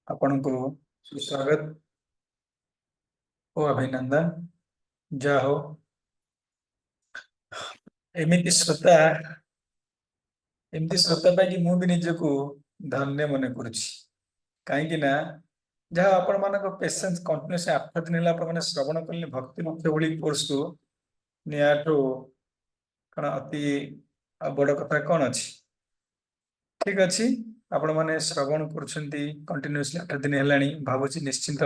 आपण को सुस्वागत ओ अभिनंदन जा हो एमिति श्रोता एमती श्रोता पाई मु भी निजको धन्य मन करुछि काहेकि ना जहाँ आपण मानक पेशेंस कंटिन्यूस 8 दिन होला आपण माने श्रवण करले भक्ति मुख्य भली कोर्स को नियाठो कण अति बड़ कथा कौन अछि ठीक अछि आपण माने श्रवण करूछंती कंटिन्यूसली 8 दिन हेलानी भाबुछि निश्चिंत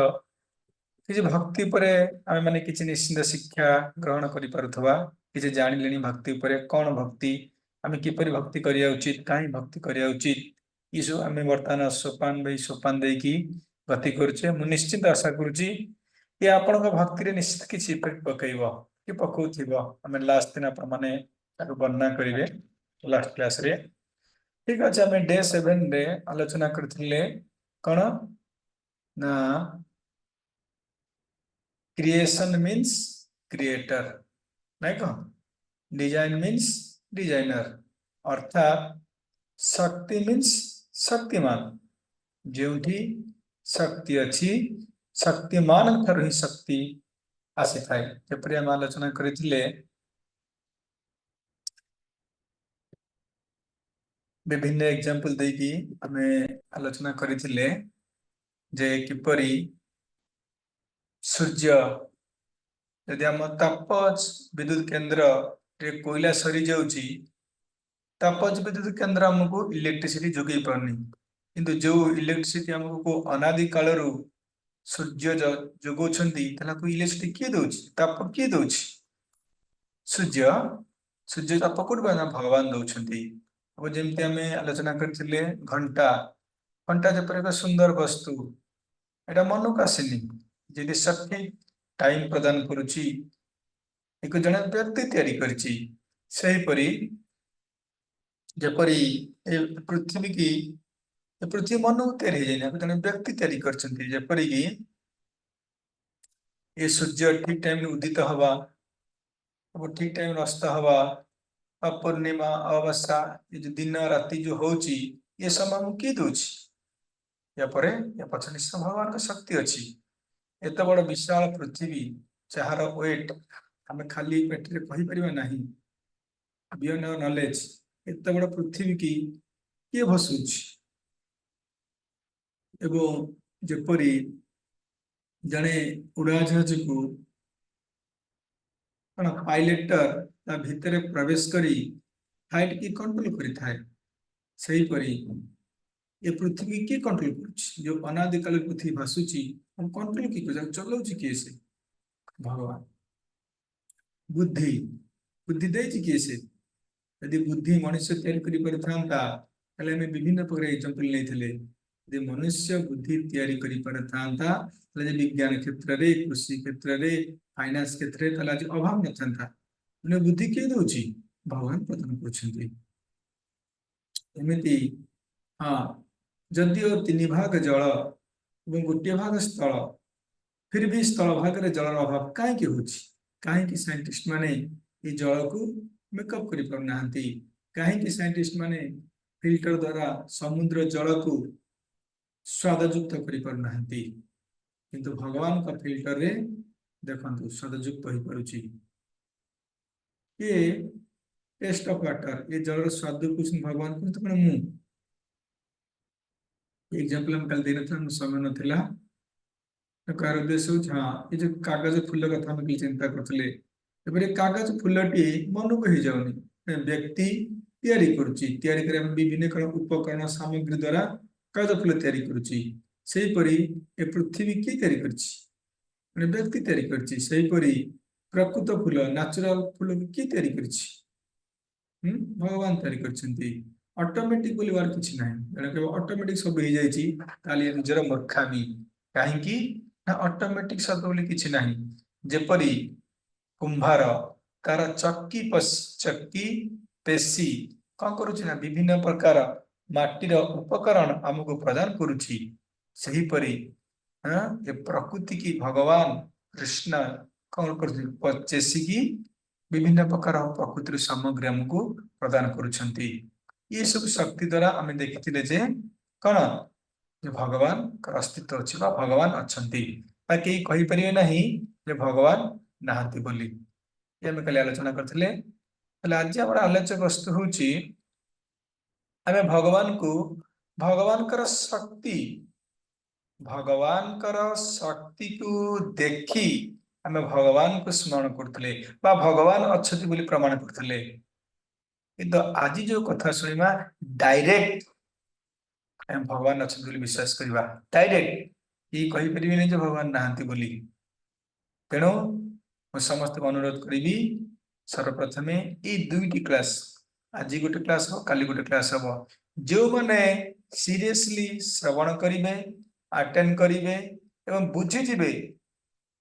किसी भक्ति पर आमे माने किसी निश्चिंत शिक्षा ग्रहण करि पारुथवा किसी जानिलेनी भक्ति पर कौन भक्ति आमे किपरि भक्ति करिया उचित काहे भक्ति करिया उचित इसु आमे वर्तमान सोपान बई सोपान देकी गति करूछे मु निश्चित आशा करूछि कि आपनक भक्ति रे निश्चित किछि इफेक्ट पकैबो कि पकौथिबो आमे लास्ट दिन आपण माने ताको वर्णना करिवे लास्ट क्लास रे ठीक अछि आमे डे 7 रे आलोचना करथिले कोन ना क्रिएशन मीन्स क्रिएटर नहीं कह डिजाइन मीन्स डिजाइनर अर्थात शक्ति मीन्स शक्तिमान जोठी शक्ति अच्छी शक्तिमान ठार ही शक्ति आसी थाए जपरि हम आलोचना करथिले विभिन्न एग्जांपल देकी हमें आलोचना करथिले जे किपरि सूर्य यदि आम तापज विद्युत केंद्र रे कोयला सरी जाउची तापज विद्युत केंद्र हमको इलेक्ट्रिसिटी जोगई पारनी किंतु जो इलेक्ट्रिसिटी हमको अनादि कालरू सूर्य जोगौछंती तला को इलेक्ट्रिसिटी किए दउची ताप किए दउची सूर्य सूर्य ताप कोड बना भगवान दउछंती अब जेमति हमें आलोचना करथिले घंटा घंटा जेपर एक सुंदर वस्तु एटा मनुक आसीनी यदि शक्ति टाइम प्रदान करुची एक जन व्यक्ति तैयारी करची सही परी जपरी पृथ्वी की पृथ्वी मनु तैयारी जाइना जन व्यक्ति तैयारी करचंती जपरी की ये सूर्य ठीक टाइम उदित हवा अब ठीक टाइम अस्त हवा पूर्णिमा अमावस्या ये जो दिन राति जो होची ये समय मु की दोची या परे या पछन भगवान का शक्ति अछि एत बड़ विशाल पृथ्वी जहार वेट आम खाली पेटे कही परिबा नाही बियॉन्ड आवर नॉलेज एत बड़ पृथ्वी की किए भसुच एवं जेपरी जने उड़ाजहाज को पायलटर ता भितर प्रवेश करी फ्लाइट की कंट्रोल करी थाए सही परी ये पृथ्वी की कंट्रोल करुछि जो अनादिकाल पृथ्वी भासुची हम कंट्रोल की कर चलाउछि के से भगवान बुद्धि बुद्धि देछि के से यदि बुद्धि मनुष्य तैयारी करि परथांता तले में विभिन्न प्रकार एग्जांपल लेथिले यदि मनुष्य बुद्धि तैयारी करि परथांता तले विज्ञान क्षेत्र रे कृषि क्षेत्र रे फाइनेंस क्षेत्र रे तले अभाव नथांता ने बुद्धि के दोछि भगवान प्रदान करछन्ती एमिति हाँ जदिओ 3 भाग जल और गोटे भाग स्थल फिर भी स्थल भाग रे जलर अभाव कहीं होछि कहीं साइंटिस्ट माने ये जल को मेकअप करि पार नाहंती कहीं साइंटिस्ट माने फिल्टर द्वारा समुद्र जल को स्वादयुक्त करि पार नाहंती किंतु भगवान का फिल्टर रे देखंतु स्वादयुक्त होई पारुछि ये टेस्ट ऑफ वाटर ये जलर स्वाद कुछ भगवान को तो मु एग्जांपल हम कल देने थे समय नथिला तो कार उद्देश्य हाँ ये जो कागज फूल कथा हम चिंता करथले एबरे कागज फूलटी मनु को ही जाउनी व्यक्ति तैयारी करूची तैयारी करे विभिन्न कण उपकरण सामग्री द्वारा कागज फूल तैयारी करूची सेही परी ए पृथ्वी की तैयारी करची माने व्यक्ति तैयारी करची सेही परी प्रकृत फूल नेचुरल फूल की तैयारी करची भगवान तैयारी करछंती ऑटोमेटिक बोलिवार किछि नाही जने के ऑटोमेटिक सब हो जाईची ताली निजर मूर्खामी काहे कि ना ऑटोमेटिक सब बोली किछि नाही जेपरी कुंभार तार चक्की पेशी कौन करुछि ना विभिन्न प्रकार माटीर उपकरण हमको प्रदान करुछि सही परी ये प्रकृति की भगवान कृष्ण कौन करुछि की विभिन्न प्रकार प्रकृतिर सामग्री हमको प्रदान करुछंती ये सब शक्ति द्वारा आम देखी जे कौन जे भगवान अस्तित्व अछि बा भगवान अछंती बा केही कहि परिबे नाही जे भगवान नाहंती बोली ये हम कल आलोचना करथिले आज हमर आलोचक वस्तु होची आमे भगवान को भगवान कर शक्ति भगवान कर शक्ति को देखी आमे भगवान को स्मरण करथिले बा भगवान अछंती बोली प्रमाण करथिले किंतु आज जो कथा सुनिमा डायरेक्ट हम भगवान अछंती बोली विश्वास करबा डायरेक्ट ई कहि परिबे नै जे भगवान नाहंती बोली तेणु मु समस्त अनुरोध करी सर्वप्रथम ये दुईटी क्लास आज गोटे क्लास हो काली गोटे क्लास हो जो माने सीरियसली श्रवण करिवे अटेंड करिवे एवं बुझी जिवे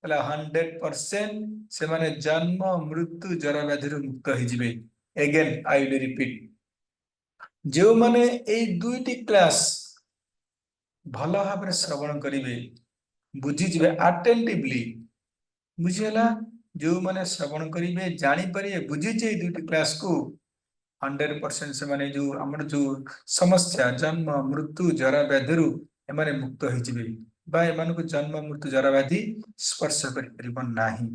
100% से माने जन्म मृत्यु जरा व्याधि मुक्त हो जिवे अगेन आई विल रिपीट जो माने ए दुईटी क्लास भल भाव श्रवण करिवे बुझी जिवे अटेंटिवली बुझीला जो माने श्रवण करिवे जानी परिए बुझी जे दुईटी क्लास को 100% से माने जो हमर जो समस्या जन्म मृत्यु जरा व्याधि एमाने मुक्त हो जिवे बा एमान को जन्म मृत्यु जरा व्याधि स्पर्श करि परिबन नाही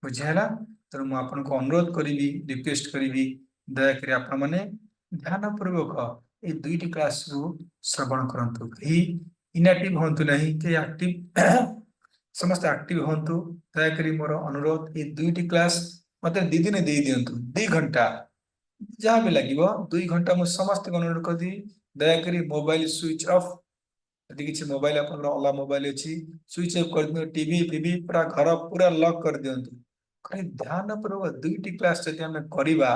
बुझीला तो मु आपन को अनुरोध करी रिक्वेस्ट करी दया करी आपण माने ध्यान पूर्वक ए दुईटी क्लास को श्रवण करंतु ही इनएक्टिव होंतु नहीं के एक्टिव समस्त एक्टिव होंतु दयाकरी मोर अनुरोध ये दुईटी क्लास मत दी दिन दे दिंतु 2 घंटा जहाँ भी लगे 2 घंटा मुझे समस्त अनुरोध कर दी दयाकरी मोबाइल स्विच ऑफ यदि किसी मोबाइल अपन अला मोबाइल अच्छी स्विच ऑफ कर दियो टीवी फीवी पूरा घर पूरा लॉक कर दिंतु खाली ध्यान पूर्वक दुईटी क्लास जदि आम करवा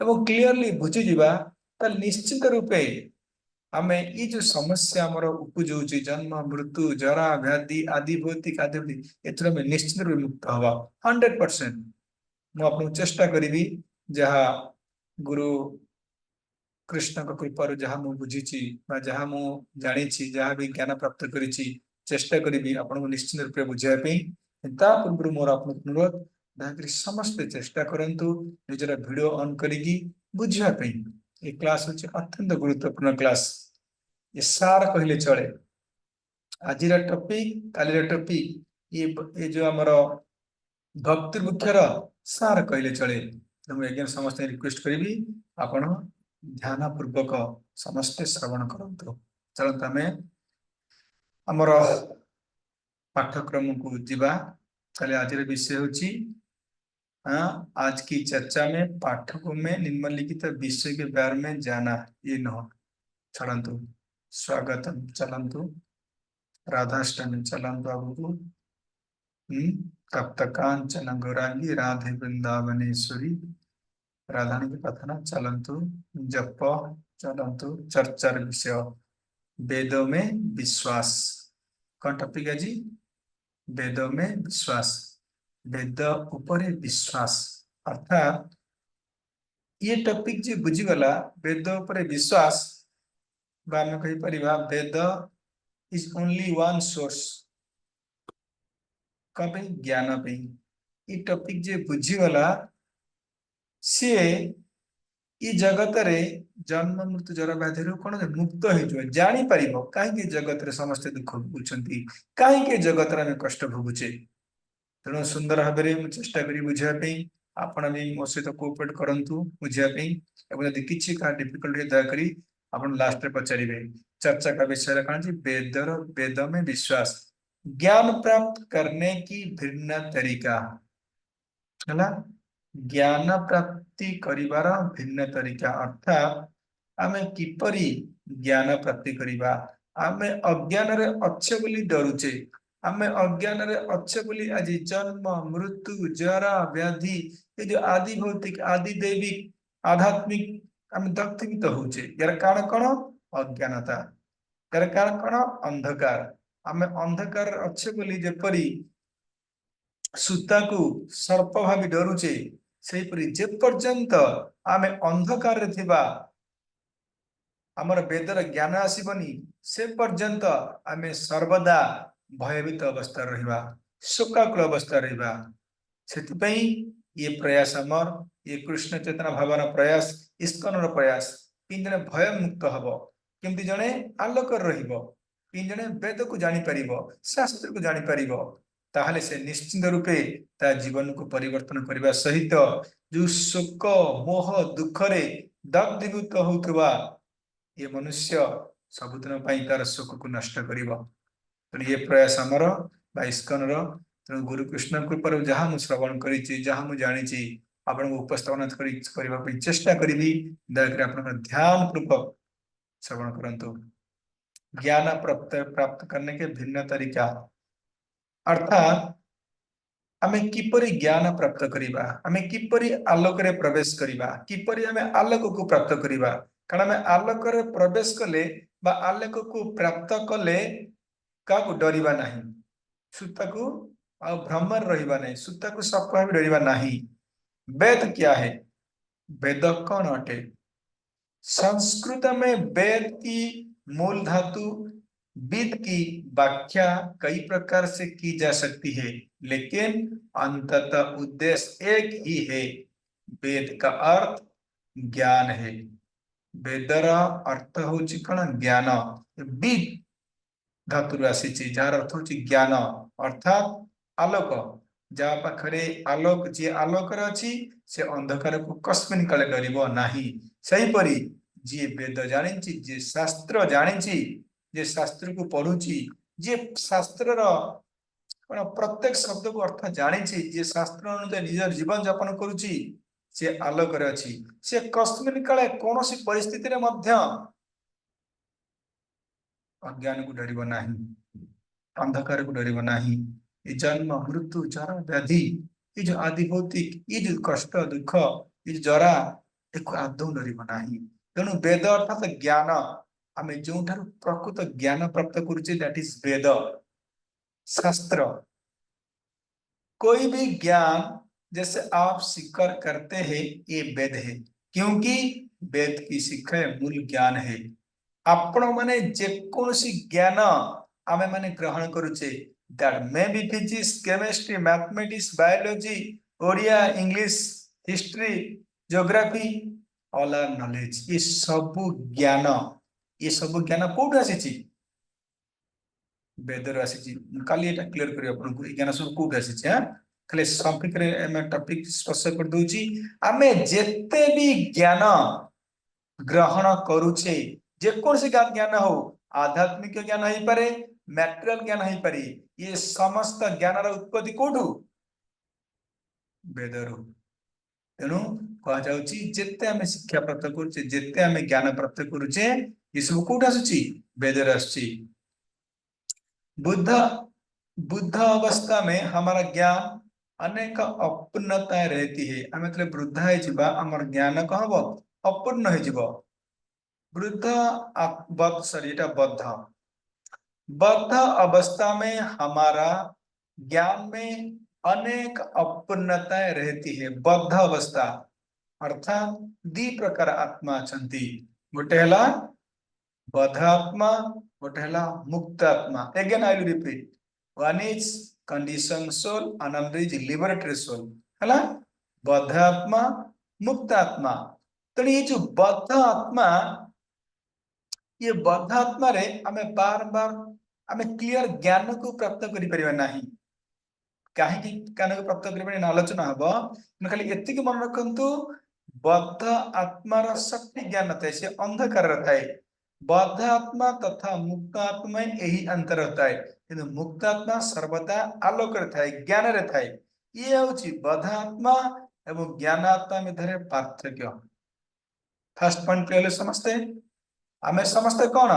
एवं क्लीयरली बुझी जीवा निश्चित रूपे आमे ये जो समस्या हमर उपजोची जन्म मृत्यु जरा व्याधि आदि भौतिक आदि एथर में निश्चित रूप मुक्त हवा 100% मु आपन चेष्टा करी जहा गुरु कृष्ण का कृपा जहाँ मु बुझी जहाँ मु जानी जहाँ भी ज्ञान प्राप्त करी चेष्टा करी आपन को निश्चित रूप बुझाई पूर्व मोर आप अनुरोध दयाकरी समस्ते चेष्टा करंतु निजर वीडियो ऑन करी बुझापी ये क्लास हूँ अत्यंत गुरुत्वपूर्ण क्लास ये सार कहले चले आज टॉपिक काली टॉपिक ये जो आमर भक्ति वृक्षर सार कहले चले मुझे समस्त रिक्वेस्ट करी आपण ध्यान पूर्वक समस्ते श्रवण करंतु चलत आम आमर पाठ्यक्रम को जीवा चले आज विषय होची आज की चर्चा में पाठकों में निम्नलिखित विषय के बारे में जाना ये न चलंतु स्वागतम चलंतु राधाष्टमी चलंतु आगु तप्तकांचन गौरांगी राधे वृंदावनेश्वरी राधानी की कथना चलंतु जप चलंतु चर्चार विषय वेदों में विश्वास कौन टॉपिक है जी वेदों में विश्वास वेद उपरे विश्वास अर्थात ये टॉपिक जी बुझीगला वेद उपरे विश्वास बामे कहि परिबा वेद इज ओनली वन सोर्स कबे ज्ञान पे ये टॉपिक जे बुझीगला सी ई जगत रे जन्म मृत्यु जरा व्याधि कौन मुक्त हो जानी पार कहीं जगत रे समस्त दुख भोगुंट कहीं जगत रे कष्ट भोगुचे तेणु सुंदर भाव में चेष्टा करी बुझापी आपण भी मो सहित कोऑपरेट करंतु बुझापी यदि किसी का डिफिकल्टी दयाकरी आपण लास्ट रे पचारे चर्चा का विषय कौन जी वेद में विश्वास ज्ञान प्राप्त करने की भिन्न तरीका है ज्ञान प्राप्ति करिवार भिन्न तरीका अर्थात आमे किपरि ज्ञान प्राप्ति करिबा आमे अज्ञान रे अच्छे बोली डरुचे आमे अज्ञान रे अच्छे बोली आज जन्म मृत्यु जरा व्याधि ये जो आदि भौतिक आदि दैविक आध्यात्मिक आमे दत्तवित होचे यार कारण कौन अज्ञानता यार कारण कौन अंधकार आमे अंधकार अच्छे बोली जेपरी सूता को सर्प भावी डरुचे से जे पर्यंत आमे अंधकार रे थिबा आमर वेदर ज्ञान आसीबनी से पर्यंत आमे सर्वदा भयभीत अवस्था रहिबा शोकाकुल अवस्था रहिबा सेतिपई ये प्रयास अमर ये कृष्ण चेतना भावना प्रयास इस्कन प्रयास इन भय मुक्त हब केमती जने आलोकर रहिबो कि जने वेद को जानी परिबो शास्त्र को जानी परिबो ताहले से निश्चित रूपे ता जीवन को परिवर्तन करबा सहित जो शोक मोह दुख रे दग्धीभूत होतबा ये मनुष्य सबुदिन पई तार शोक को नष्ट करिबो। तो ये प्रयास हमर इस्कन रो गुरु कृष्ण कृपा जहाँ मु श्रवण करी जहाँ मु जानी आपण उपस्थापन करने चेष्टा करी दयाकोरी आप ध्यान पूर्वक श्रवण करंतु। ज्ञान प्राप्त करने के भिन्न तरीका अर्थात आमे किपरि ज्ञान प्राप्त करिबा आमे किपरि आलोक रे प्रवेश करिबा किपरि आमे आलोक को प्राप्त करिबा कारण आमे आलोक रे प्रवेश कले बा आलोक को प्राप्त कले का को डरिबा नाही सुता को आ भ्रमर रहिबा नाही सुता को सपा भी डरिबा नाही। वेद क्या है वेद कौन अटे संस्कृत में वेद की मूल धातु विद की व्याख्या कई प्रकार से की जा सकती है लेकिन अंततः उद्देश्य एक ही है वेद का अर्थ ज्ञान है वेदर अर्थ होची कण ज्ञान विद धातु आसी जार अर्थ होची ज्ञान अर्थात आलोक जा पाखरे आलोक जे आलोक अछि से अंधकार को कस्मिन काले डरिबो नाही सही परी जे वेद जानिछि जे शास्त्र जानिछि जे शास्त्र को पढुछि जे शास्त्र रो प्रत्येक शब्द को अर्थ जानिछि जे शास्त्र अनुसार निज जीवन यापन करूछि से आलोक रे अछि से कस्मिन काले कोनोसी परिस्थिति रे मध्य अज्ञान को डरिबो नाही अंधकार को डरिबो नाही ये जन्म मृत्यु जरा व्याधि ये जो आदि भौतिक ये जो कष्ट दुख ये जो जरा एक आदौ डरिबो नाही तेणु वेद अर्थात ज्ञान आमे जो प्रकृत ज्ञान प्राप्त करुचे दैट इज वेद शास्त्र कोई भी ज्ञान जैसे आप स्वीकार करते हैं ये वेद है क्योंकि वेद की शिक्षा मूल ज्ञान है आपण माने जेकोसी ज्ञान आमे माने ग्रहण करुचे that may be physics chemistry mathematics biology Odia English history geography all are knowledge ये सब ज्ञान कोड आसी वेदर आसी काली एटा क्लियर करियो आपन को ज्ञान सब कोड आसी हां खाली संक्षिप्त रे एमे टॉपिक स्पर्श कर दोची आमे जेते भी ज्ञान ग्रहण करूचे जेकोसी ज्ञान हो आध्यात्मिक ज्ञान होई पारे मैटेरियल ज्ञान होई पारे ये समस्त ज्ञान रा उत्पत्ति कोठु वेदरु तेणु कह जाउची जेते आमे शिक्षा प्राप्त करूचे जेते आमे ज्ञान प्राप्त करूचे ये सब कोठ आसुची वेदर आसुची बुद्ध अवस्था में हमारा ज्ञान अनेक अपूर्णता रहती है आमे तले वृद्ध है जिबा हमर ज्ञान कहबो अपूर्ण है जिवो वृद्ध बद्ध अवस्था में हमारा ज्ञान में अनेक अपूर्णताएं रहती है बद्ध अवस्था अर्थात दी प्रकार आत्मा छंती गोटे हला बद्ध आत्मा गोटे हला मुक्त आत्मा again I will repeat one is condition soul another is liberatory soul हला बद्ध आत्मा मुक्त आत्मा तो ये जो बद्ध आत्मा ये बद्ध आत्मा रे हमें बार बार हमें क्लियर ज्ञान को प्राप्त करि परिबा नाही काहे ज्ञान को प्राप्त करि परिबा आलोचना हबो खाली एतिक मन रखंतु बद्ध आत्मा रा शक्ति ज्ञान थाए से अंधकार थाए बद्ध आत्मा तथा मुक्त आत्मा यही अंतर होता है किंतु मुक्त आत्मा सर्वदा आलोक रे थाए ज्ञान रे थाए ये होची बद्ध आत्मा एवं ज्ञान आत्मा मध्य पार्थक्य फर्स्ट पॉइंट पहले समझते आमे समझते कौन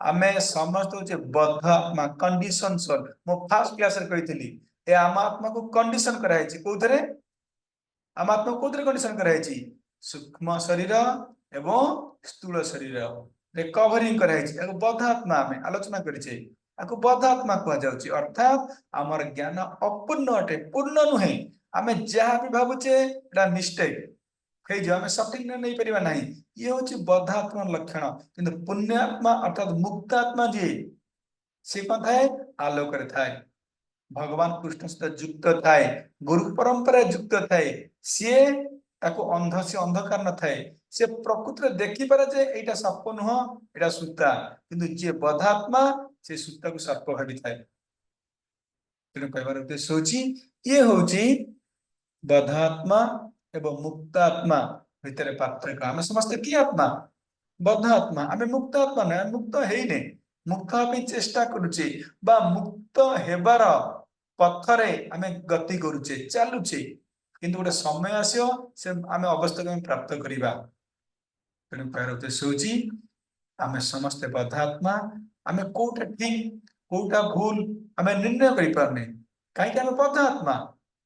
आमे समझते होचे बद्ध आत्मा कंडीशन सोल मो फर्स्ट क्लास रे कहितली ए आत्मा को कंडीशन कराई छी कोथरे आत्मा कोथरे कंडीशन कराई छी सूक्ष्म शरीर एवं स्थूल शरीर रिकवरिंग कराई छी एगो बद्ध आत्मा में आलोचना करि छी आको बद्ध आत्मा कहवा जाउची अर्थात हमर ज्ञान अपूर्ण अटे पूर्ण नुहे आमे जहा भी भाबुचे एटा मिस्टेक हे जो हमें सठिक नहीं परिबा नहीं ये होची बद्ध आत्मा लक्षण किंतु पुण्य आत्मा अर्थात मुक्त आत्मा जे से कथाए आलोक रे थाए भगवान कृष्ण सहित युक्त थाए गुरु परंपरा युक्त थाए से ताको अंध से अंधकार न थाए से प्रकृति रे देखि पारे जे एटा सर्प नुह एटा सूता किंतु जे बधात्मा से सूता को सर्प भाबी थाए तेणु कहबार उद्देश्य होची ये होची बधात्मा एवं मुक्तात्मा भितर पार्थक्य आम समस्त कि आत्मा बद्ध आत्मा आम मुक्त आत्मा ना मुक्त हेने मुक्त होई चेष्टा करूचे बा मुक्त हेबार पथरे आम गति करूचे चालुचे किंतु गोटे समय आसो से आम अवस्था को प्राप्त करवा तेणु कहर उद्देश्य होची आम समस्त बद्धात्मा आम कोटा ठीक कोटा भूल आम निर्णय करि पारने कहीं आम बद्ध आत्मा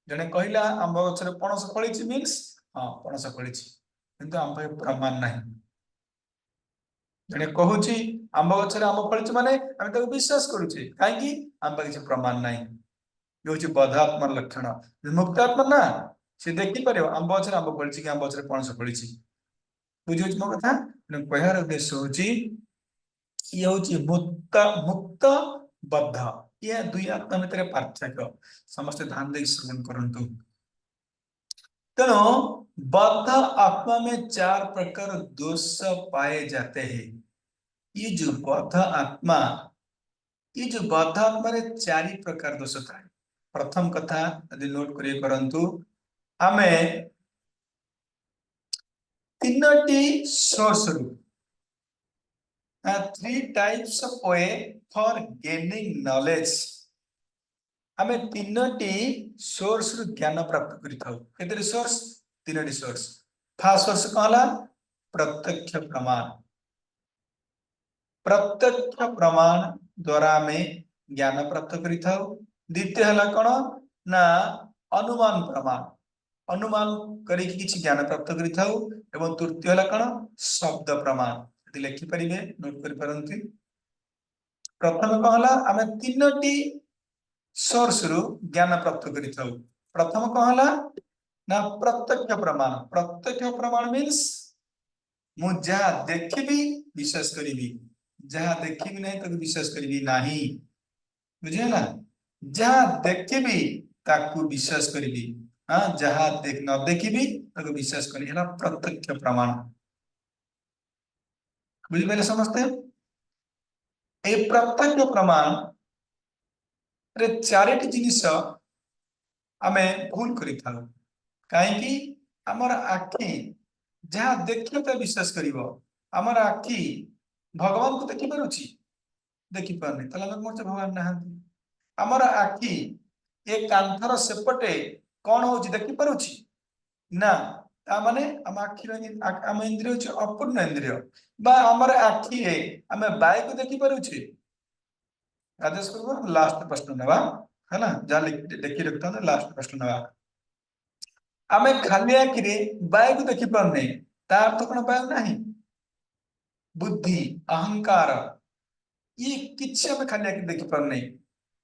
जने कहला आंब गछरे पणस फळिछि मीन्स हां पणस फळिछि किंतु आम पाखे प्रमाण नाही जने कहूछि आंब गछरे आंब फळिछि माने आम ताको विश्वास करूछि काहे कि आम पाखे किछि प्रमाण नाही ये होछि बद्धात्मा लक्षण मुक्तात्मा ना से देखि परियो आंब गछरे आंब फळिछि कि आंब गछरे पणस फळिछि बुझियो मो कथा कहर उद्देश्य होछि ये होछि मुक्त मुक्त बद्ध ये दुई आत्मा भितर पार्थक्य समस्त ध्यान दे श्रवण करंतु तेणु बद्ध आत्मा में 4 प्रकार दोष पाए जाते हैं ये जो बद्ध आत्मा ये जो बद्ध आत्मा रे 4 प्रकार दोष थाए प्रथम कथा यदि नोट करिए करंतु आमे तीनटी सोर्स रु 3 types of way for gaining knowledge आमे तीनटी सोर्स रु ज्ञान प्राप्त करिथाउ केते सोर्स तीनटी सोर्स फर्स्ट सोर्स कहला प्रत्यक्ष प्रमाण द्वारा में ज्ञान प्राप्त करिथाउ द्वितीय हला कोन ना अनुमान करी किछि ज्ञान प्राप्त करिथाउ एवं तृतीय हला कोन शब्द प्रमाण यदि लिखि परिबे नोट करि परंती प्रथम कहला आमे तीनटी सोर्स रु ज्ञान प्राप्त करिथाउ प्रथम कहला ना प्रत्यक्ष प्रमाण मीन्स मु जहा देखिबी विश्वास करिबी जहा देखिबी नहीं तो विश्वास करिबी नाही बुझिए ना जहा देखिबी ताकू विश्वास करिबी हां जहा देख न देखिबी ताकू विश्वास करि हला प्रत्यक्ष प्रमाण बुझि पले समझते ए प्रत्यक्ष प्रमाण रे चारिटी जिनिस आमे भूल करि थाउ काहे कि हमर आखि जहा देखियो त विश्वास करिवो हमर आखि भगवान को देखि पारुछि देखि पारने तला हम मोर भगवान ना हमर आखि ए कांथर सेपटे कोन होछि देखि पारुछि ना ता माने हम आखि हम इंद्रिय छ अपूर्ण इंद्रिय बा हमर आखि ए हम बाय को देखि पारुछि राजेश करबो लास्ट प्रश्न नेबा है ना जा देखि रखता ना लास्ट प्रश्न नेबा आमे खाली आखि रे बाय को देखि पारने ता अर्थ कोन बाय नाही बुद्धि अहंकार ये किछि हम खाली आखि देखि पारने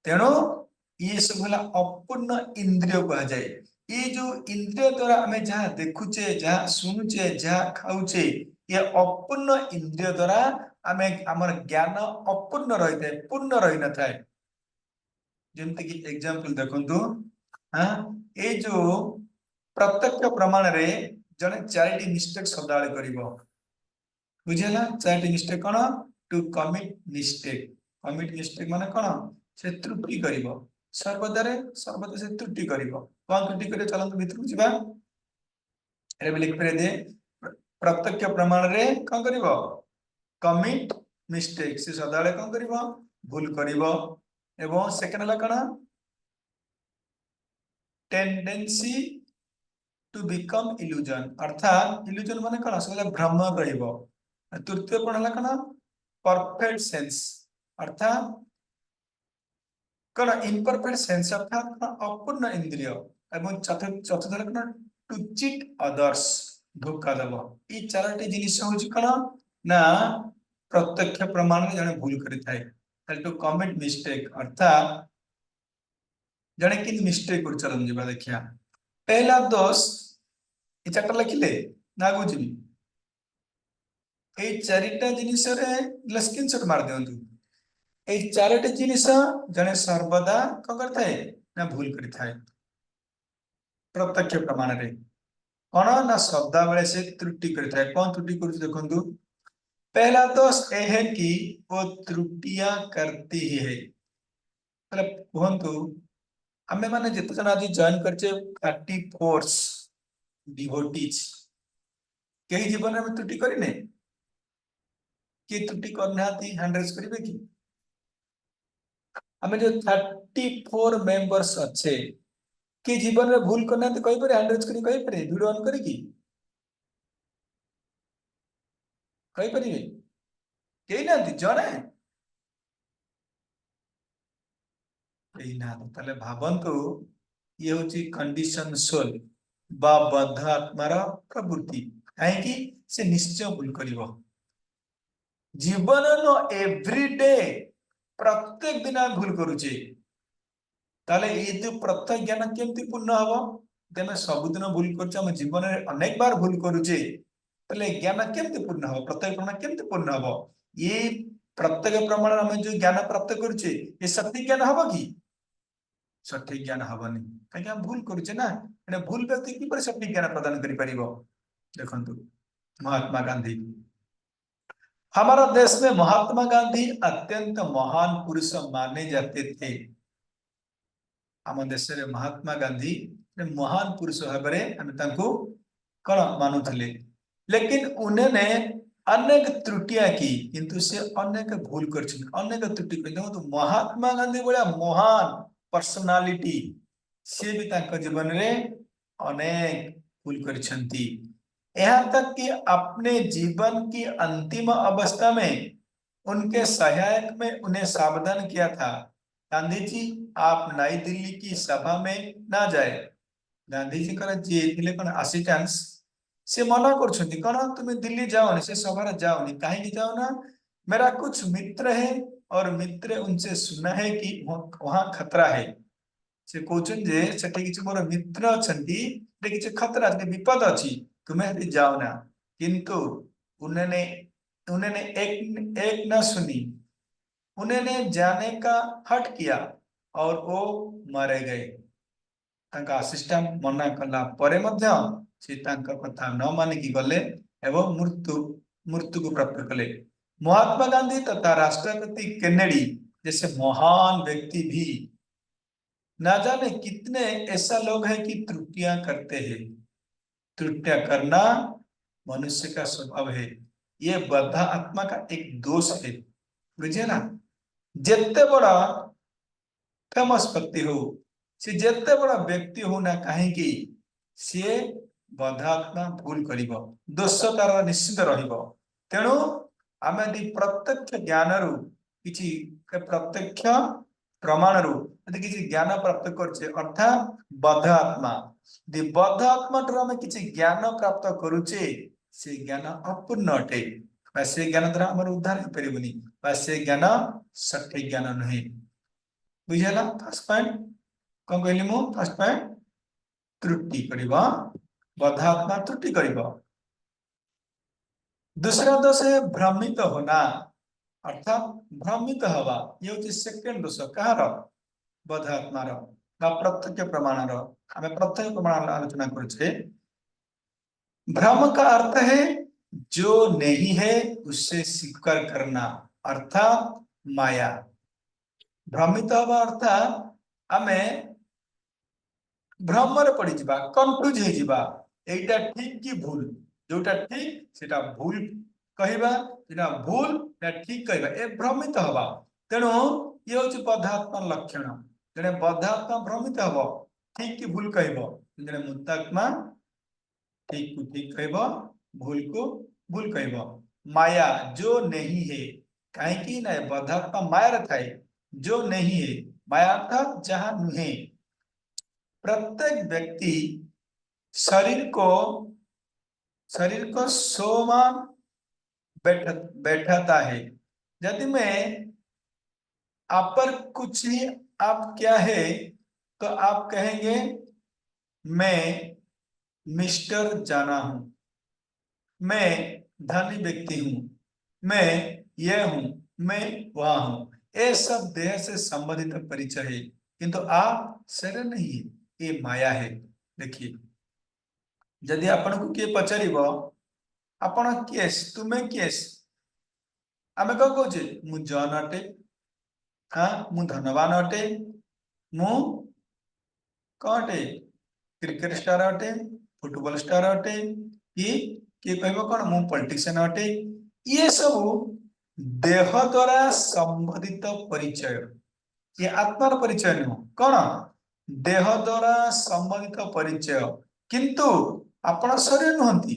तेणु ये सब होला अपूर्ण इंद्रिय कहा जाए ये जो इंद्रिय द्वारा हमें जहाँ देखुचे जहाँ सुनुचे जहाँ खाऊचे ये अपूर्ण इंद्रिय द्वारा हमें हमर ज्ञान अपूर्ण रही थे पूर्ण रही न थाए जेमते कि एग्जांपल देखंतु हां ए जो प्रत्यक्ष प्रमाण रे जने चारिटी मिस्टेक सदाळे करिवो बुझेला चारिटी मिस्टेक कोन टू कमिट मिस्टेक माने कोन से त्रुटि करिवो सर्वदा से त्रुटि करिवो कोन त्रुटि करे चलंत भितर जिबा रे लिख पे दे प्रत्यक्ष प्रमाण रे कोन करिवो कमिट मिस्टेक से सदाळे कोन करिवो भूल करिवो एवं सेकंड ला कोन टेंडेंसी टू बिकम इल्यूजन अर्थात इल्यूजन माने कोन असला भ्रम रहिबो तृतीय कोन हला कोन परफेक्ट सेंस अर्थात कोन इम्परफेक्ट सेंस अर्थात अपूर्ण इंद्रिय एवं चतुर्थ कोन टू चीट अदर्स धोखा देबो ई चारटी जिनिस होछि कोन ना प्रत्यक्ष प्रमाण जने भूल करि थाए टू कमिट मिस्टेक अर्थात जने कि मिस्टेक कर चलन जिबा देखिया पहला दोष ए चारटा लिखिले ना बुझिबी ए चारिटा जिनिस रे स्क्रीनशॉट मार दियंतु ए चारिटा जिनिस जने सर्वदा क करथाय ना भूल करि थाए प्रत्यक्ष प्रमाण रे कौन ना शब्दावली से त्रुटि करता है। कौन त्रुटि कर देखो, पहला दोष यह है कि वो त्रुटियां करती ही है। मतलब कहतु आमे माने जिते जन आज जॉइन करछे 34 डिवोटीज, कई जीवन में त्रुटि करिने कि त्रुटि करना हैंड रेज करिवे कि आमे जो 34 मेंबर्स अच्छे कि जीवन में भूल करना कही पारे हैंड रेज करी कही पारे वीडियो ऑन करी कही पारे कही ना जड़े कही ना ताले भावंतु ये होची कंडीशन सोल बा बद्ध आत्मार प्रवृत्ति कहीं से निश्चय भूल करिवो जीवन नो एवरीडे प्रत्येक दिन आम भूल करुचे ताले ये जो प्रत्येक ज्ञान केमती पूर्ण हबो तेमे सबुदिन भूल करछे हम जीवन में अनेक बार भूल करुचे ताले ज्ञान केमती पूर्ण हबो प्रत्येक प्रमाण केमती पूर्ण हबो ये प्रत्येक प्रमाण हम जो ज्ञान प्राप्त करुचे ये सत्य ज्ञान हबो कि सठिक ज्ञान हबनी कहीं हम भूल करुचे ना एने भूल व्यक्ति कि पर सठिक ज्ञान प्रदान करि परिबो देखंतु महात्मा गांधी हमारा देश में महात्मा गांधी अत्यंत महान पुरुष माने जाते थे आम देश में महात्मा गांधी महान पुरुष भाव में कौन मानुले लेकिन उन्होंने अनेक त्रुटियां की किंतु से अनेक भूल कर अनेक त्रुटि कर महात्मा गांधी भाया महान पर्सनालिटी सी भी जीवन में अनेक भूल कर यहाँ तक कि अपने जीवन की अंतिम अवस्था में उनके सहायक में उन्हें सावधान किया था गांधी जी आप नई दिल्ली की सभा में ना जाए गांधी जी कर जी थे कौन असिस्टेंस से मना कर कौन तुम दिल्ली जाओनी से सभा जाओनी कहीं जाओ ना मेरा कुछ मित्र है और मित्र उनसे सुना है कि वहां खतरा है से कहते जे सेठी किछि मोर मित्र अछंती ते किछि खतरा अछि विपद अछि तुम्हें हति जाओ ना किंतु उन्होंने उन्होंने एक न सुनी उन्होंने जाने का हट किया और वो मारे गए असिस्टेंट मना कला परे मध्य से कथा न मानिकी गले एवं मृत्यु मृत्यु को प्राप्त कले महात्मा गांधी तथा राष्ट्रपति केनेडी जैसे महान व्यक्ति भी ना जाने कितने ऐसा लोग हैं कि त्रुटियां करते हैं त्रुटियां करना मनुष्य का स्वभाव है ये बद्धा आत्मा का एक दोष है बुझे ना जितने बड़ा फेमस व्यक्ति हो से जितने बड़ा व्यक्ति हो ना कहीं सी बद्धात्मा भूल कर दोष तार निश्चित रेणु आम यदि प्रत्यक्ष ज्ञान रु कि प्रत्यक्ष प्रमाण रु यदि किसी ज्ञान प्राप्त करछे अर्थात बद्ध आत्मा यदि बद्ध आत्मा ठार आम किसी ज्ञान प्राप्त करुचे से ज्ञान अपूर्ण अटे से ज्ञान द्वारा आम उद्धार हो पारबनी से ज्ञान सठिक ज्ञान नुहे बुझेगा फर्स्ट पॉइंट कौन कहली मु फर्स्ट पॉइंट त्रुटि करिबा बद्ध आत्मा त्रुटि करिबा दूसरा दोष है भ्रमित होना अर्थात भ्रमित हवा ये हूँ सेकेंड दोष कहार बद्ध आत्मार प्रत्यक्ष प्रमाणर आम प्रत्यक्ष प्रमाण आलोचना करुचे भ्रम का अर्थ है जो नहीं है उससे स्वीकार करना अर्थात माया भ्रमित हवा अर्थात आमे भ्रमर पड़ी जावा कंफ्यूज हो जावा एटा ठीक कि भूल जोटा ठीक सेटा भूल कहवा जेटा भूल ठीक कहवा ए भ्रमित हवा तेणु ये हूँ बद्धात्मा लक्षण जड़े बद्धात्मा भ्रमित हम ठीक कि भूल कह जड़े मुक्तात्मा ठीक को ठीक कह भूल को भूल कह माया जो नहीं है कहीं ना बद्धात्मा माया थाए जो नहीं है माया अर्थात जहां नुहे प्रत्येक व्यक्ति शरीर को सोमा बैठाता है यदि मैं आप पर कुछ ही आप क्या है तो आप कहेंगे मैं मिस्टर जाना हूं मैं धनी व्यक्ति हूं मैं यह हूं मैं वह हूं ये सब देह से संबंधित परिचय है किंतु आप शरीर नहीं है ये माया है देखिए जदि आपण को किए पचारिबो आपण केस तुमे केस आमे को कहूचे मु जॉन अटे हाँ मु धनवान अटे मु कटे क्रिकेट स्टार अटे फुटबॉल स्टार अटे कि कहबो कोन मु पॉलिटिशियन अटे ये सब देह द्वारा संबंधित परिचय ये आत्मार परिचय नुह कौन देह द्वारा संबंधित परिचय किंतु आपण शरीर नुहंती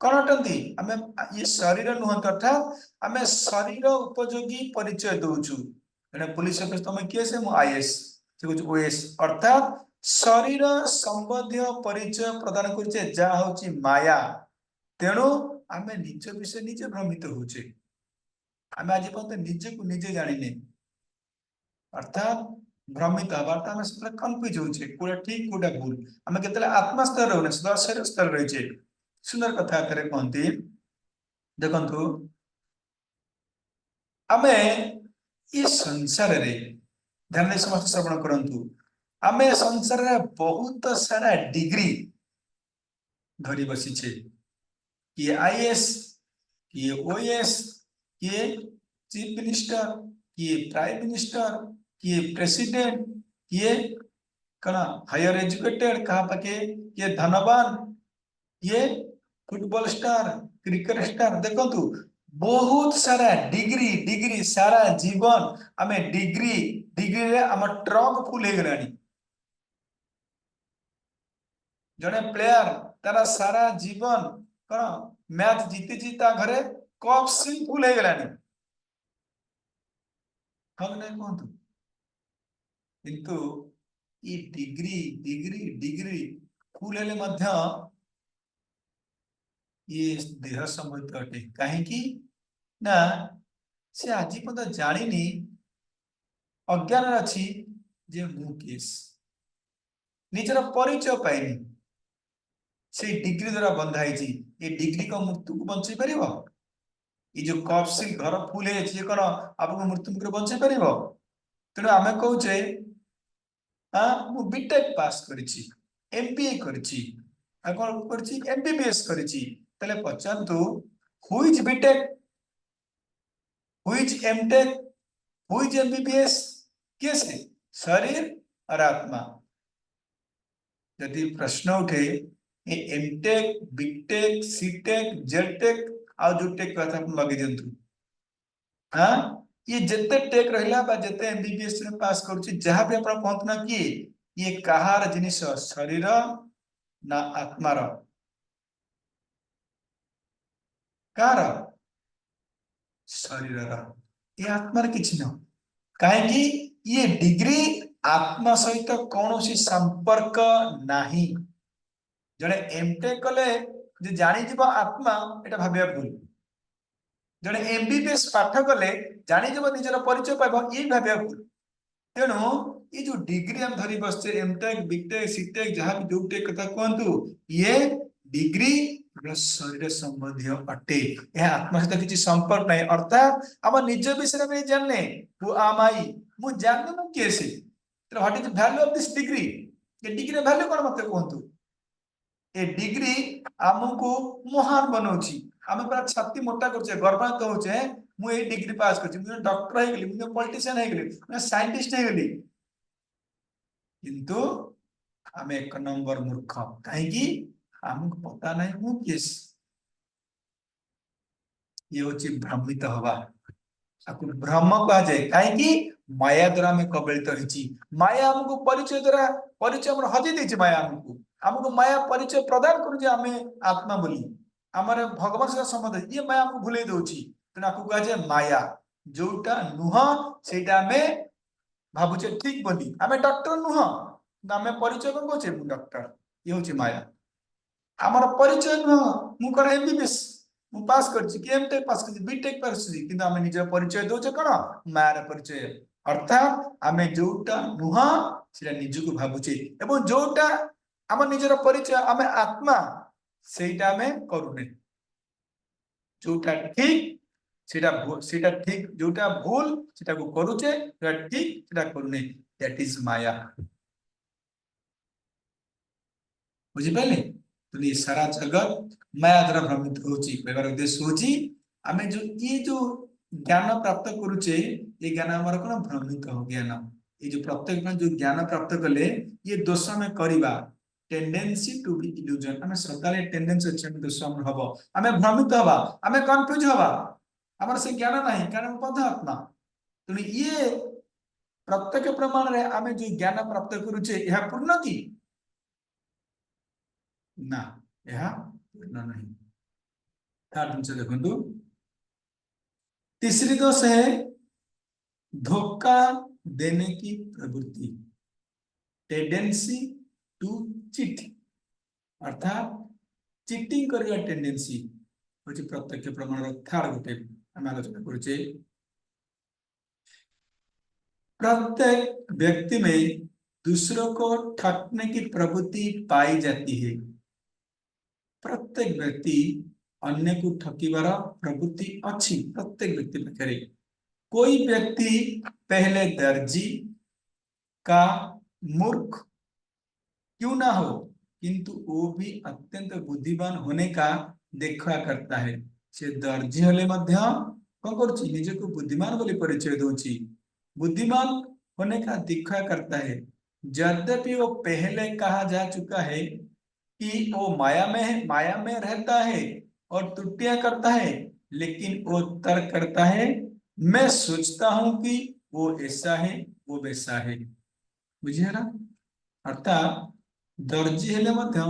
कौन अटंती आमे ये शरीर नुहंत अर्थात आमे शरीर उपयोगी परिचय दउछु एने पुलिस ऑफिस तमे किए से मु आईएएस से कुछ ओएस अर्थात शरीर संबंधी परिचय प्रदान करछे जा होची माया तेणु आमे निज विषय निजे भ्रमित होचे आमे आज पर्यंत निजे को निजे जानिने अर्थात भ्रमित हबार आमे सब कंफ्यूज होचे कोडा ठीक कोडा भूल आमे केतले आत्मा स्तर रहने सदा शरीर स्तर रहिचे सुंदर कथा करे कहंती देखंतु आमे इस संसार रे ध्यान दे समस्त श्रवण करंतु आमे संसार रे बहुत सारा डिग्री धरी बसी छे किए आईएएस किए ओएस किए चीफ मिनिस्टर किए प्राइम मिनिस्टर किए प्रेसिडेंट किए कना हायर एजुकेटेड कहा पाके किए धनवान ये फुटबॉल स्टार क्रिकेट स्टार देखंतु बहुत सारा डिग्री डिग्री सारा जीवन आमे डिग्री डिग्री रे हम ट्रक फुल हे गलानी जने प्लेयर तारा सारा जीवन कौन मैच जीती जीता घरे कप सिल फुल हे गलानी हम नहीं कहतु किंतु ई डिग्री डिग्री डिग्री फुल हेले मध्य ये देह संबंधित अटे कहीं ना से आज पर्यंत जानी अज्ञान अच्छी जे मु केस निजर परिचय पाइनी से डिग्री द्वारा बंधाई ये डिग्री को मृत्यु को बंचाई पार ये जो कपसिल घर फुल है कौन आपको मृत्यु मुख बंचाई पार तेणु आम कहे हाँ मु बीटेक पास करिछि एमबीए करिछि आ कोन करिछि एमबीबीएस करिछि तले पचांतु who is BTech who is MTech who is MBBS कैसे शरीर और आत्मा यदि प्रश्न उठे ये एमटेक बीटेक सीटेक जेटेक आ जो टेक कथा लगे दिंतु हाँ ये जिते टेक रहिला बा जिते एमबीबीएस में पास करूची जहां भी आपण कहत ना कि ये कहार जिनिस शरीर ना आत्मार कार शरीर ये आत्मार किछि न काहेकि ये डिग्री आत्मा सहित कौन सी संपर्क नाही जड़े एमटेक कले जे जानी जीव आत्मा एटा भाबिया भूल जड़े एमबीबीएस पाठ कले जानी जीव निजर परिचय पाइबो ई भाबिया भूल तेणु ये जो डिग्री हम धरी बसते एमटेक बीटेक सीटेक जहां भी जो टेक कथा कहंतु ये डिग्री शरीर संबंधी अटे यह आत्मा सहित किसी संपर्क नहीं अर्थात हम निज विषय में जानने हु आम आई मु जानने मु कैसे तो what is the value of this degree ये डिग्री वैल्यू कोन मते कहंतु ए डिग्री हमको महान बनौछि हम पूरा छाती मोटा करछे गर्वान्वित होछे मु ए डिग्री पास करछि मु डॉक्टर हे गेली मु पॉलिटिशियन हे गेली मु साइंटिस्ट हे गेली किंतु हम एक नंबर मूर्ख काहेकि हमको पता नहीं मु केस ये होची भ्रमित हवा आकु भ्रम कहा जाए काहेकि माया द्वारा में कबलित होइछि माया हमको परिचय द्वारा परिचय हमर हजि देछि माया हमको माया परिचय प्रदान करू जे हमें आत्मा बोली हमर भगवान से संबंध ये माया हमको भुले दउछि तेना आकु कहा जाए माया जोटा नुह सेटा में भाबुचे ठीक बोली हमें डॉक्टर नुह हमें परिचय को कहछे मु डॉक्टर ये होछि माया हमर परिचय नुह मु कर एमबीबीएस मु पास करछि कि एमटेक पास करछि बीटेक पास करछि किंतु हमें निज परिचय दोछे कोन मायार परिचय अर्थात हमें जोटा नुह सेटा निजको भाबुचे एवं जोटा हम निजर परिचय हमें आत्मा सेटा में करूने जोटा ठीक सेटा ठीक जोटा भूल सेटा को करूचे सेटा ठीक सेटा करूने दैट इज माया बुझिपारे तो ये सारा जगत माया द्वारा भ्रमित होची कहबार उद्देश्य होची आमे जो ये जो ज्ञान प्राप्त करूचे ये ज्ञान हमारा कोन भ्रमित हो ज्ञान ये जो प्रत्येक में जो ज्ञान प्राप्त कले ये दोष में करबा टेंडेंसी टू बी इल्यूजन हमें सदाले टेंडेंसी अछि हम दोष हम हबो हमें भ्रमित हबा हमें कंफ्यूज हबा हमर से ज्ञान नहीं कारण पद आत्मा तो ये प्रत्येक प्रमाण रे आमे जो ज्ञान प्राप्त करूचे यह पूर्ण की ना यह पूर्ण नहीं थर्ड जिनस देखंतु तीसरी दोष है धोखा देने की प्रवृत्ति टेंडेंसी टू चीट अर्थात चीटिंग करवा टेंडेंसी होची प्रत्यक्ष प्रमाण थर्ड गोटे हम आलोचना करूचे प्रत्येक व्यक्ति में दूसरों को ठगने की प्रवृत्ति पाई जाती है प्रत्येक व्यक्ति अन्य को ठकीबार प्रवृत्ति अच्छी प्रत्येक व्यक्ति पाखे कोई व्यक्ति पहले दर्जी का मूर्ख क्यों ना हो किंतु वो भी अत्यंत बुद्धिमान होने का देखा करता है से दर्जी हले मध्य कौन करुच्ची निजे को बुद्धिमान बोली परिचय दोची बुद्धिमान होने का दिखा करता है यद्यपि वो पहले कहा जा चुका है कि वो माया में रहता है और त्रुटियां करता है लेकिन वो तर्क करता है मैं सोचता हूं कि वो ऐसा है वो वैसा है बुझे ना अर्थात दर्जी हेले मध्य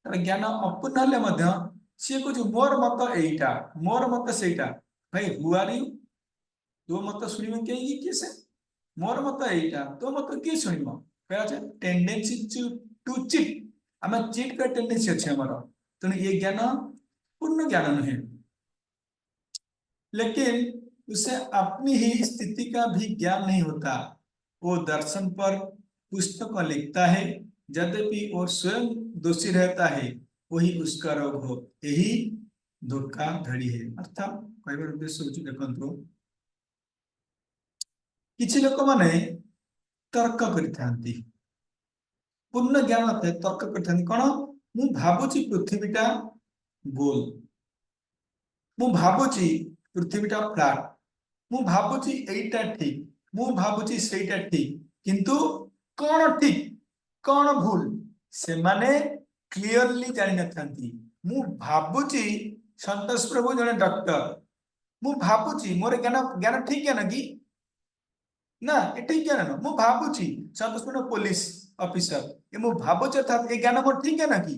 तार ज्ञान अपूर्ण हेले मध्य सी कुछ मोर मत एटा मोर मत सेटा भाई हु आर यू तो मत सुनिबे के किसे मोर मत एटा तो मत के सुनिबो कहै टेंडेंसी टू चीट हमें चीट का टेंडेंसी अच्छे हमारा तो ये ज्ञान पूर्ण ज्ञान नहीं लेकिन उसे अपनी ही स्थिति का भी ज्ञान नहीं होता वो दर्शन पर पुस्तक लिखता है यद्यपि वो स्वयं दोषी रहता है वही उसका रोग हो यही धोखाधड़ी है अर्थात कहबार उद्देश्य होची देखंतु किछि लोक माने तर्क करिथांती पूर्ण ज्ञान थे तर्क करिथांती कोन मु भाबुची पृथ्वीटा गोल मु भाबुची पृथ्वीटा फ्लैट मु भाबुची एटा ठीक मु भाबुची सेटा ठीक किंतु कोन ठीक कोन भूल से माने क्लियरली जानि नथांती मु भाबुची संतोष प्रभु जने डॉक्टर मु भाबुची मोर ज्ञान ज्ञान ठीक है ना कि ना ए ठीक ज्ञान न मु भाबुची संतोष प्रभु पुलिस ऑफिसर ये मु भाबुची अर्थात ए ज्ञान मोर ठीक है ना कि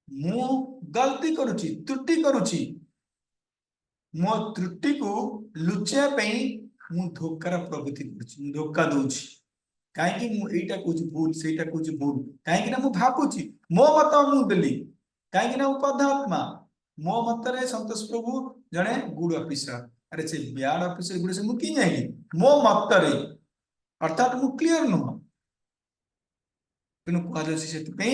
मु गलती करूची त्रुटि करूची मो त्रुटि को लुचिया पई मु धोकार प्रवृत्ति करूची मु धोका दोची काहे कि मु एटा कुछ भूल सेटा कुछ भूल काहे कि ना मु भाबुची मो मत मु देली काहे कि ना उपधात्मा मो मत रे संतोष प्रभु जने गुड ऑफिसर अरे से ब्याड ऑफिसर गुड से मु की जाई मो मत रे अर्थात मु क्लियर न किनु को आदर्श से पे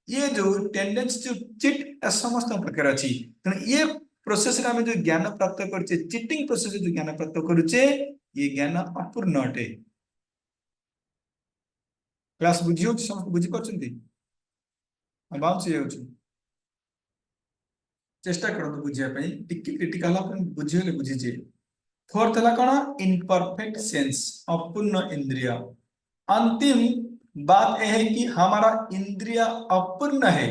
ये जो टेंडेंसी जो चिट समस्त प्रकार अछि तो ये प्रोसेस रे हमें जो ज्ञान प्राप्त करछे चिटिंग प्रोसेस जो ज्ञान प्राप्त करूचे ये ज्ञान अपूर्ण अटे क्लास बुझियो समस्त बुझि परछंती बाउंस हे होछि चेष्टा करतो बुझिया पई टिक क्रिटिकल अपन बुझियोले बुझि जे फोर्थ हला कोन इम्परफेक्ट सेंस अपूर्ण इंद्रिय अंतिम बात यह है कि हमारा इंद्रिय अपूर्ण है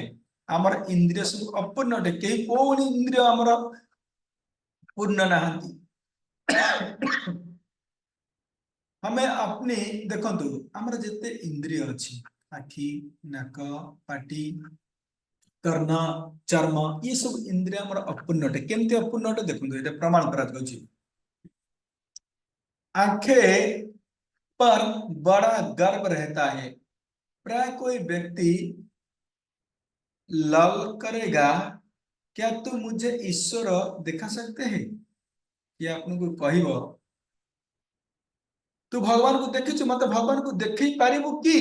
हमारा इंद्रिय सब अपूर्ण अटे कई कोन इंद्रिय हमारा पूर्ण नहांती हमें अपने देखंतु हमरा जते इंद्रिय अछि आखि नाक पाटी कर्ण चर्म ये सब इंद्रिय हमर अपूर्ण अटे केमते अपूर्ण अटे देखंतु एटा प्रमाण करा जाउछि आंखें पर बड़ा गर्व रहता है प्राय कोई व्यक्ति लल करेगा क्या तू मुझे ईश्वर दिखा सकते हैं कि आपको कहब तू भगवान को देखी मत भगवान को देख ही पारिबु की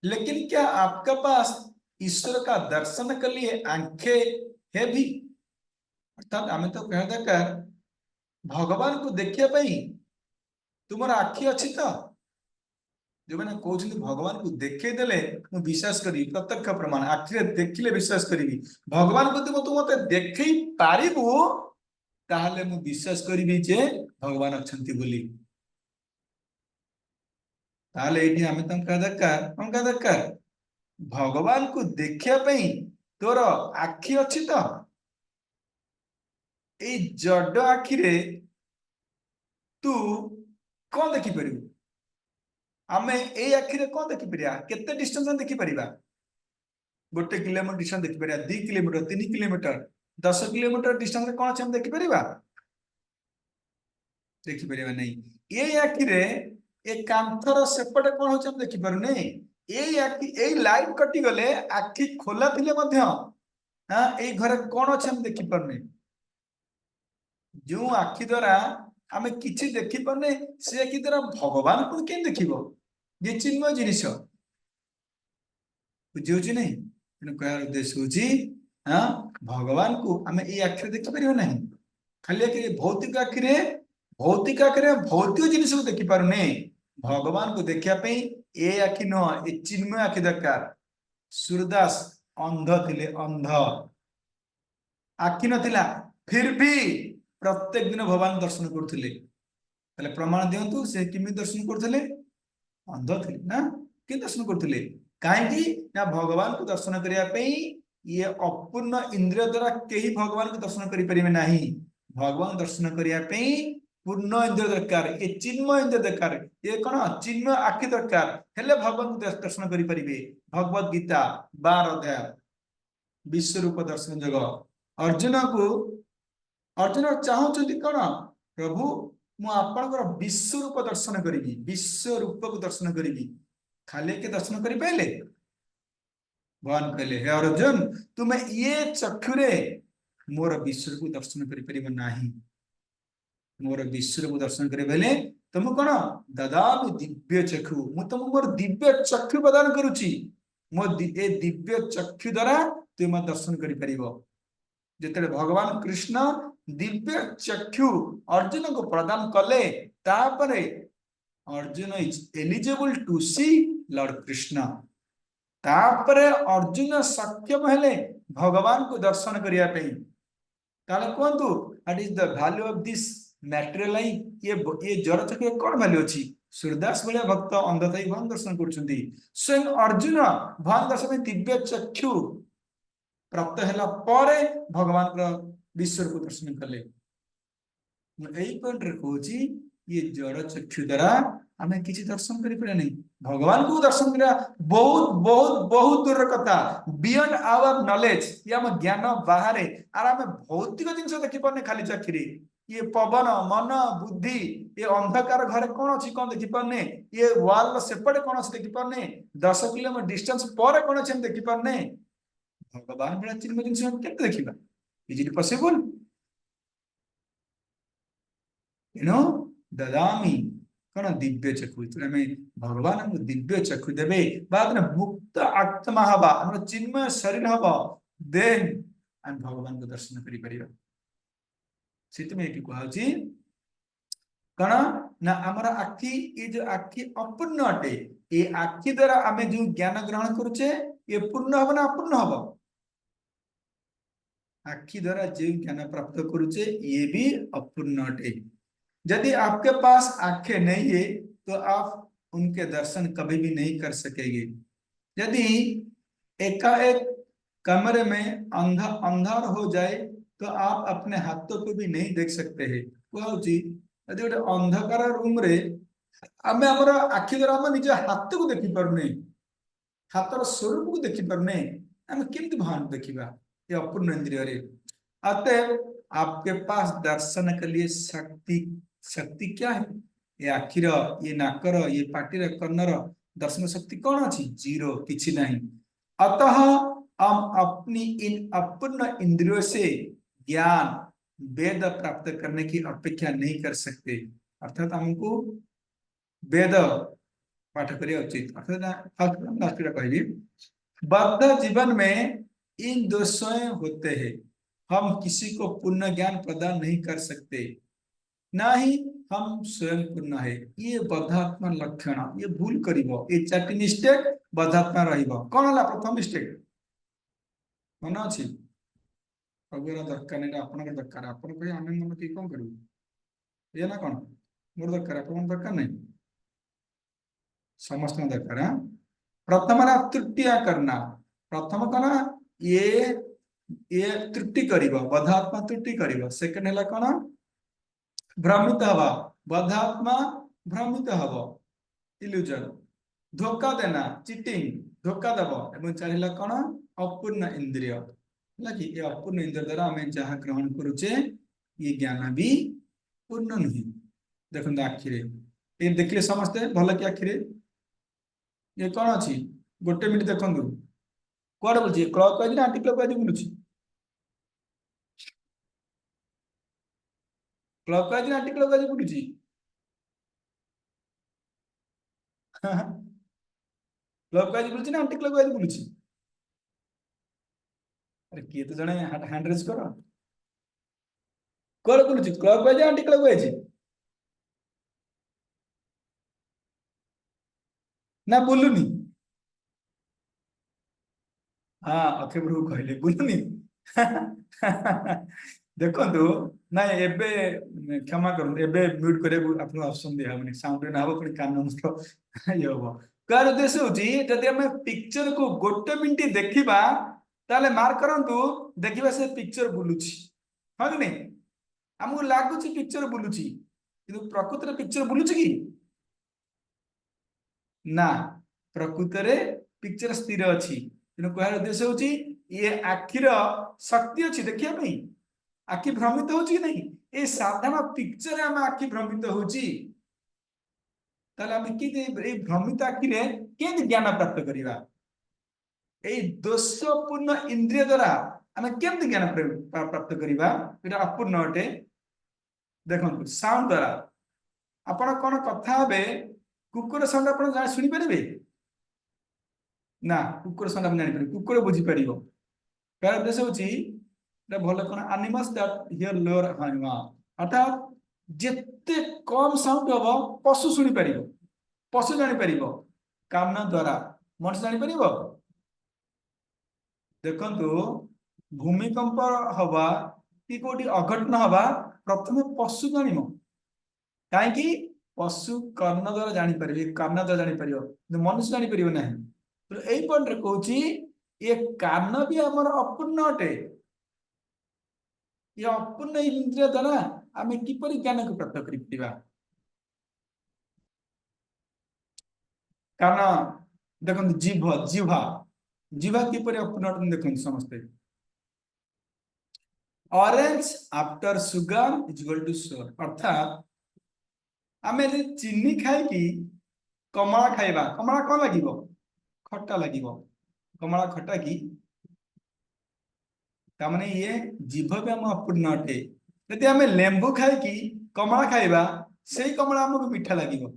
लेकिन क्या आपके पास ईश्वर का दर्शन के लिए आंखें है भी अर्थात आम तो कह दरकार भगवान को देखिया तुमर आखि अच्छी तो जो मैंने कहते भगवान को देखे देले मु विश्वास करी प्रत्यक्ष प्रमाण आखिरे देखिले विश्वास करी भगवान को तू मते देखई पारिबु ताहले मु विश्वास करी जे भगवान अछंती बोली ताहले एठी हमें तंका दरकार भगवान को देखिया पई तोर आखि अछि तो ए जड आखिरे तू कौन देखि परिबु आमे ए आखिरे कौन देखि परिया केते डिस्टेंस देखि परिबा गोटे किलोमीटर डिस्टेंस देखि परिया 2 किलोमीटर 3 किलोमीटर 10 किलोमीटर डिस्टेंस रे कौन हम देखि परिबा देखि परिबा नहीं ए आखिरे ए कांथर सेपटे कौन होछ हम देखि पारु नहीं ए आखि ए लाइट कटि गले आखि खोला थिले मध्य हां ए घरे कौन अछि हम देखि पारने जो आखि द्वारा आमे किछि देखि पारने से आखि द्वारा भगवान को के देखिबो जे चिन्मय जिनिस बुझियोछि नहीं तेणु कहर उद्देश्य होछि हां भगवान को आमे ए आखिरे देखि परिबो नहीं खाली आखिरे भौतिक आखिरे भौतिक जिनिस को देखि पारु नहीं भगवान को देखिया पे ए आखि न ए चिन्मय आखि दरकार सूरदास अंध थिले अंध आखि नथिला फिर भी प्रत्येक दिन भगवान दर्शन करथिले तले प्रमाण दियंतु से किमि दर्शन करथिले अंध थिले ना कि दर्शन करथिले काहे कि ना भगवान को दर्शन करिया पे ये अपूर्ण इंद्रिय द्वारा केही भगवान को दर्शन करि परिमे नाही भगवान दर्शन करिया पे पूर्ण इंद्रिय दरकार ये चिन्मय इंद्रिय दरकार ये कौन चिन्मय आखि दरकार हेले भगवान को दर्शन करि परिबे भगवत गीता 12 अध्याय विश्व रूप दर्शन जग अर्जुन चाहूँ कौन प्रभु मु आपनकर विश्व रूप दर्शन करी विश्व रूप को दर्शन करी खाली के दर्शन करि पाइले भगवान कहले हे अर्जुन तुमे ये चक्षुरे मोर विश्व को दर्शन करि परिबो नाही मोर विश्व को दर्शन करे बेले तुम कौन ददामि दिव्य चक्षु मु तुम मोर दिव्य चक्षु प्रदान करूची मो ए दिव्य चक्षु द्वारा तुम दर्शन करि परिबो जेते भगवान कृष्ण दिव्य चक्षु अर्जुन को प्रदान कले तापरे Arjun is eligible to see Lord Krishna तापरे अर्जुन सक्षम हेले भगवान को दर्शन करिया पे ताले कोंतु what is the value of this material life ये जड़ चक्र कौन वैल्यू अच्छी सूरदास भाया भक्त अंधताई भगवान दर्शन कर स्वयं अर्जुन भगवान दर्शन दिव्य चक्षु प्राप्त हैला परे भगवान विश्व को दर्शन कले यही पॉइंट रे कहूची ये जड़ चक्षु द्वारा आमे किछि दर्शन करि परे नहीं भगवान को दर्शन करा बहुत बहुत बहुत दूर कथा बियॉन्ड आवर नॉलेज या हम ज्ञान बाहरे आर आमे भौतिक जिंस देखि परने खाली चक्षुरे ये पवन मन बुद्धि ये अंधकार घर कौन अच्छी कौन देखि पारने ये वाल सेपटे कौन अच्छी देखि पारने 10 किलोमीटर डिस्टेंस पर कौन अच्छे देखि पारने भगवान बड़ा चिन्मय जिनिस हम केते देखिबा is it possible you know ददामि कौन दिव्य चक्षु में भगवान हमको दिव्य चक्षु देबे बाद में मुक्त आत्मा हवा हम चिन्मय शरीर हवा देन हम भगवान को दर्शन करि परिबा में कहुची कण ना आमर आखि ये जो आखि अपूर्ण अटे ये आखि द्वारा आम जो ज्ञान ग्रहण करुचे ये पूर्ण हम ना अपूर्ण हम आखि द्वारा जो ज्ञान प्राप्त करुचे ये भी अपूर्ण अटे यदि आपके पास आंखें नहीं है तो आप उनके दर्शन कभी भी नहीं कर सकेंगे यदि एकाएक कमरे में अंधार हो जाए तो आप अपने हाथों को भी नहीं देख सकते हैं यदि गोटे अंधकार रूम रे आमे हमर आखि द्वारा हम निज हाथ को देखि परने हाथर स्वरूप को देखि परने हम केमति भान देखिबा ये अपूर्ण इंद्रिय रे अतः आपके पास दर्शन के लिए शक्ति क्या है ये आखिर ये नाकर ये पाटीर कर्णर दर्शन शक्ति कौन अच्छी जीरो किछि नहीं अतः हम अपनी इन अपूर्ण इंद्रियों से ज्ञान वेद प्राप्त करने की अपेक्षा नहीं कर सकते अर्थात हमको वेद पाठ करिया उचित अर्थात कहली बद्ध जीवन में इन दोषों होते हैं हम किसी को पूर्ण ज्ञान प्रदान नहीं कर सकते ना ही हम स्वयं पूर्ण है ये बधात्मा लक्षण ये भूल करिवो ये चारटी मिस्टेक बधात्मा रहिबो कोन हला प्रथम मिस्टेक मन अछि प्रभुर दरकार नहीं आपन दरकार आपन कहि आमे मन की कोन करू ये ना कोन मोर दरकार आपन दरकार नहीं समस्त दरकार हां प्रथम ना तृतीया करना प्रथम कना ये त्रुटि करिवो बधात्मा त्रुटि करिवो सेकंड हला कोन भ्रमित हवा बधात्मा भ्रमित हवा इल्यूजन धोखा देना चिटिंग धोखा दब एवं चाहिला कोन अपूर्ण इंद्रिय लगी ये अपूर्ण इंद्रिय द्वारा हमें जहाँ ग्रहण करुचे ये ज्ञान भी पूर्ण नहीं देखो आखिरे ये देखले समस्ते भल कि आखिरे ये कौन अच्छी गोटे मिनिट देखु कौन बोलছি क्लॉक वाइज ना एंटी क्लॉक वाइज बुलुची क्लॉक वाइज ना एंटी क्लॉक वाइज बुलुची क्लॉक वाइज बुलुची ना एंटी क्लॉक वाइज बुलुची अरे किए तो जने हैंड रेज करो कौन बुलुची clockwise anti clock wise ना बुलुनी हाँ अक्षय प्रभु कहले बुलुनी देखंतु ना एबे क्षमा करन एबे म्यूट करे आपन ऑप्शन दिया हमनी साउंड ना हो पण कान नष्ट ये हो कार उद्देश्य होची जदि हम पिक्चर को गोटे मिनिट देखिबा ताले मार्क करंतु देखिबा से पिक्चर बुलुची हां कि नहीं हमको लागुची पिक्चर बुलुची किंतु प्रकृति रे पिक्चर बुलुची की ना प्रकृति रे पिक्चर स्थिर अछि किंतु कहर उद्देश्य होची ये आखिर शक्ति अछि देखिया पई आखि भ्रमित होची नहीं ए साधारण पिक्चर हम आखि भ्रमित होची ताले हम की ए भ्रमित आखि रे केन ज्ञान प्राप्त करिवा ए दोषपूर्ण इंद्रिय द्वारा हम केमति ज्ञान प्राप्त करिवा एटा अपूर्ण अटे देखंतु साउंड द्वारा आपण कोन कथा हबे कुकुर साउंड आपण जा सुनि परिबे ना कुकुर साउंड हम जानि परिबे कुकुर बुझी परिबो कार उद्देश्य होची भल कौन animals that here lower Haima अर्थात जेते कम साउंड हबो पशु सुनि परिबो पशु जानि परिबो कान द्वारा मनुष्य जानि परिबो देखंतु भूमिकंप हवा कि कोठी अघटन हवा प्रथमे पशु जानिमो काहे कि पशु कर्ण द्वारा जानि परिबे कान द्वारा जानि परिबो मनुष्य जानि परिबो नाही तो एई पॉइंट रे कहूची ये कान भी हमर अपूर्ण अटे ये अपूर्ण इंद्रिय द्वारा आम किपरि ज्ञान को प्राप्त करिबा कारण देखो जीभ जीवा जीवा किपरि अपूर्ण अटे देखो समस्ते orange after sugar is equal to sour अर्थात आमे चीनी खाई कि कमला खाइबा कमला कौन लागिबो खट्टा लागिबो कमला खट्टा की तामने ये जीभ भी हम अपूर्ण अटे यदि आम लेंबू खाई कि कमला खाइबा से कमला हमको मीठा लागिबो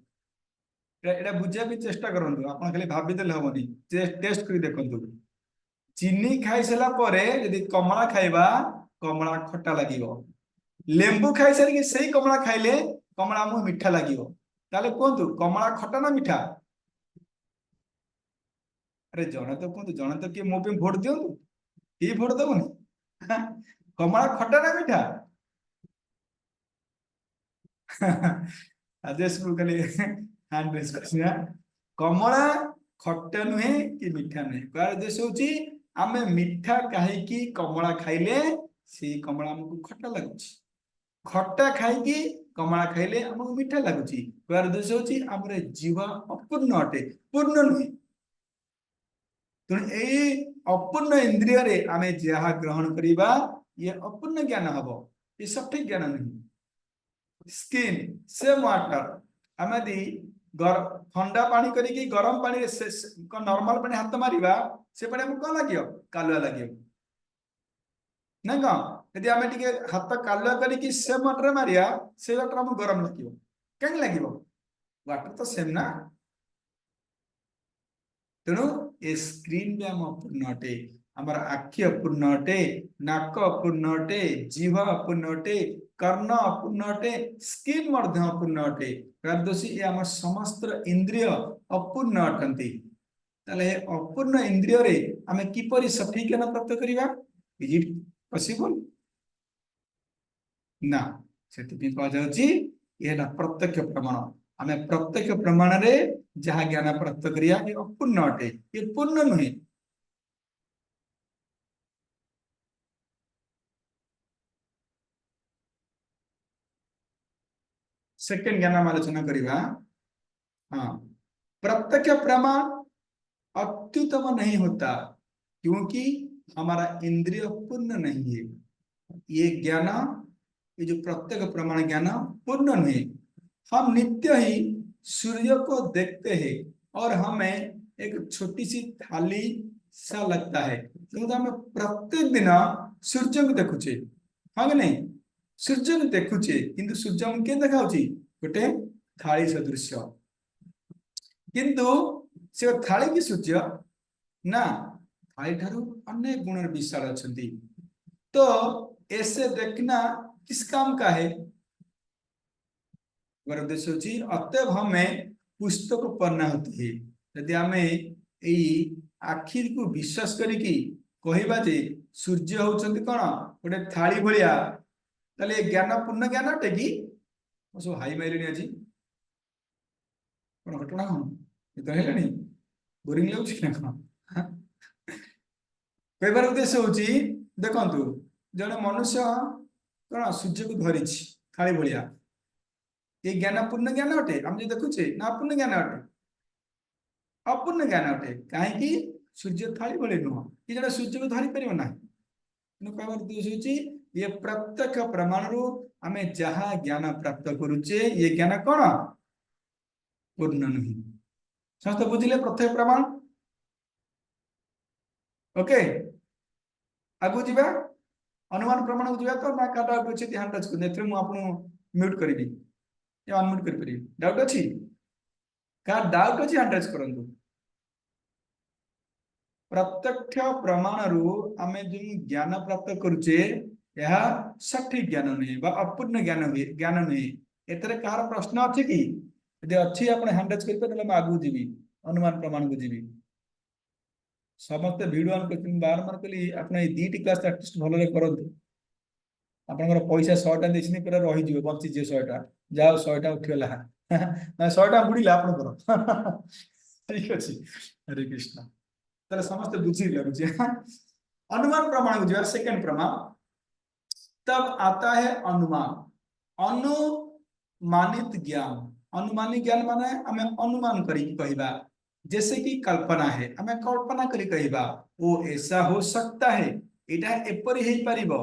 एटा बुझिया भी चेष्टा करंतु आपण खाली भाबी देले होबनी टेस्ट करी देखंतु चीनी खाई सला परे यदि कमला खाइबा कमला खट्टा लागिबो लेंबू खाई सरी कि सेही कमला खाइले कमला हमको मीठा लागिबो ताले कोंतु कमला खट्टा ना मीठा अरे जने तो कोंतु जने तो के मो पे वोट दियंतु की वोट दबनी कमला खट्टा ना मीठा राजेश खाली हैंड रेस करसिना कमला खट्टा नुहे कि मीठा नुहे कार उद्देश्य होची आमे मीठा काहे कि कमला खाइले से कमला हमको खट्टा लागुची खट्टा खाई कि कमला खाइले हमको मीठा लागुची कार उद्देश्य होची हमरे जीवा अपूर्ण अटे पूर्ण नुहे तो ए अपूर्ण इंद्रिय रे आमे जहा ग्रहण करिबा ये अपूर्ण ज्ञान हबो ये सठिक ज्ञान नहीं स्किन सेम वाटर आमे दी ठंडा पानी करी गरम पानी नॉर्मल पानी हाथ मारिबा से पानी हमको कौन लगियो कालुआ लगियो ना कौन यदि आमे टिके हाथ कालुआ करी सेम वाटर मारिया से वाटर हमको गरम लगियो कहीं लगियो वाटर तो सेम ना तेणु ए स्क्रीन भी हम अपूर्ण अटे आमर आखि अपूर्ण अटे नाक अपूर्ण अटे जीभ अपूर्ण अटे कर्ण अपूर्ण अटे स्किन मध्य अपूर्ण अटे प्रादोषी ये आम समस्त इंद्रिय अपूर्ण अटंती ताले अपूर्ण इंद्रिय रे आमे किपरि सठिक ज्ञान प्राप्त करिबा इज इट पॉसिबल ना सेति कह जाउची ये ना प्रत्यक्ष प्रमाण आमे प्रत्यक्ष प्रमाण रे जहा ज्ञान प्राप्त करिया ये अपूर्ण अटे ये पूर्ण नुहे सेकंड ज्ञान हम आलोचना करिबा हाँ प्रत्यक्ष प्रमाण अत्युत्तम नहीं होता क्योंकि हमारा इंद्रिय पूर्ण नहीं है ये ज्ञान ये जो प्रत्यक्ष प्रमाण ज्ञान पूर्ण नहीं हम नित्य ही सूर्य को देखते हैं और हमें एक छोटी सी थाली सा लगता है तो हमें प्रत्येक दिन सूर्य को देखुचे हाँ कि नहीं सूर्य को देखुचे किंतु सूर्य के देखा गोटे थाली सदृश किंतु से थाली की सूर्य ना थाली ठारू अनेक गुण विशाल अच्छी तो ऐसे देखना किस काम का है उद्देश्य होची अतएव हमें पुस्तक पढ़ना होती है यदि हमें यही आखिर को विश्वास करिकी कहबा जे सूर्य होचंती कोन गोटे थाली भलिया ताले ज्ञान पूर्ण ज्ञान अटे कि सब हाई माइलेनी आज कोन घटना हम तो हेलानी बोरिंग लागुछि ना कोन कहबार उद्देश्य होची देखंतु जने मनुष्य कोन सूर्य को धरिछि थाली भलिया ये ज्ञान पूर्ण ज्ञान अटे हम जो देखुचे ना अपूर्ण ज्ञान अटे अपूर्ण ज्ञान अटे कहीं सूर्य थाली भले नुह कि जरा सूर्य को धरी पार ना कहबार उद्देश्य होची ये प्रत्यक्ष प्रमाण रु आमे जहा ज्ञान प्राप्त करुचे ये ज्ञान कौन पूर्ण नुह समस्त बुझिले प्रत्यक्ष प्रमाण ओके आगु जीवा अनुमान प्रमाण को जीवा तो ना का डाउट अछि ध्यान टच को नेत्र मु आपन म्यूट करबी या अनम्यूट कर परिबी डाउट अछि का डाउट अछि हैंड टच करंतु प्रत्यक्ष प्रमाण रु आमे जो ज्ञान प्राप्त करुचे यह सठिक ज्ञान नहीं बा अपूर्ण ज्ञान नहीं एतरे कार प्रश्न अछि कि यदि अछि आपण हैंड टच कर पे आगु जीवी अनुमान प्रमाण को जीवी समस्त वीडियो ऑन क्वेश्चन बार मार कली आपण ए दीटी क्लास एटलिस्ट भलो रे करंतु आपनकर पैसा 100 टा देछनी पूरा रही जीव बंची जे 100 टा जाओ 100 टा उठिगला ना 100 टा बुड़ीला आपनकर ठीक अछि हरे कृष्ण तले समस्त बुझी लागुचे अनुमान प्रमाण को जो सेकंड प्रमाण तब आता है अनुमान अनुमानित ज्ञान अनुमानित ज्ञान माने हमें अनुमान करी कहबा जैसे कि कल्पना है हमें कल्पना करी कहबा वो ऐसा हो सकता है एटा एपरि हे परिबो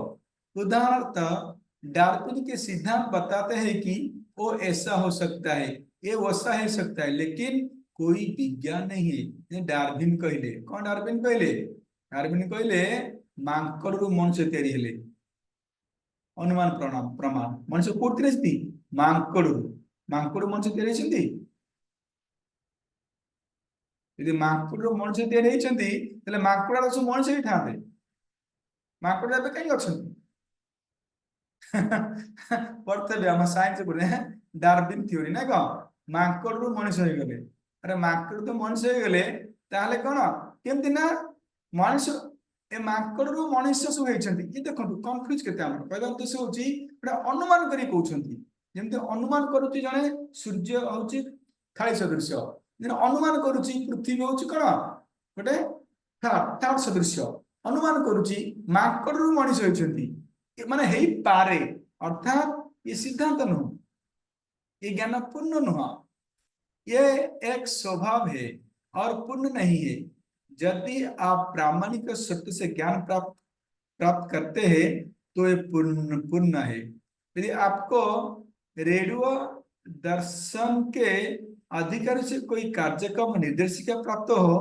उदाहरण डार्विन के सिद्धांत बताते हैं कि वो ऐसा हो सकता है ये वैसा हो सकता है लेकिन कोई विज्ञान नहीं है डार्विन कहले कौन डार्विन कहले मांकड़ रु मनुष्य तैयारी हेले अनुमान प्रमाण मनुष्य कोठी रहती मांकड़ मनुष्य तैयारी छथि यदि मांकड़ मनुष्य तैयारी होइछन्ति तले मांकड़ सब मनुष्य ही ठाते मांकड़ एबे कहीं अछन्ति पढ़ते हम साइंस पढ़े डार्विन थ्योरी ना कौन मांकड़ रु मनुष्य हो गले अरे मांकड़ तो मनुष्य हो गले ताले कोन केमति ना मनुष्य ए मांकड़ रु मनुष्य सब होइछन्ति ये देखंतु कंफ्यूज केते हमर पहिला उद्देश्य होची एटा अनुमान करी कहउछन्ति जेमते अनुमान करूची जने सूर्य होची थाली सदृश जने अनुमान करूची पृथ्वी होची कोन गोटे थाल सदृश अनुमान करूची मांकड़ रु मनुष्य होइछन्ति माने हेई पारे अर्थात ये सिद्धांत नुह ये ज्ञान पूर्ण नुह ये एक स्वभाव है और पूर्ण नहीं है यदि आप प्रामाणिक सत्य से ज्ञान प्राप्त करते हैं तो ये पूर्ण है यदि आपको रेडियो दर्शन के अधिकारी से कोई कार्यक्रम निर्देशिका प्राप्त हो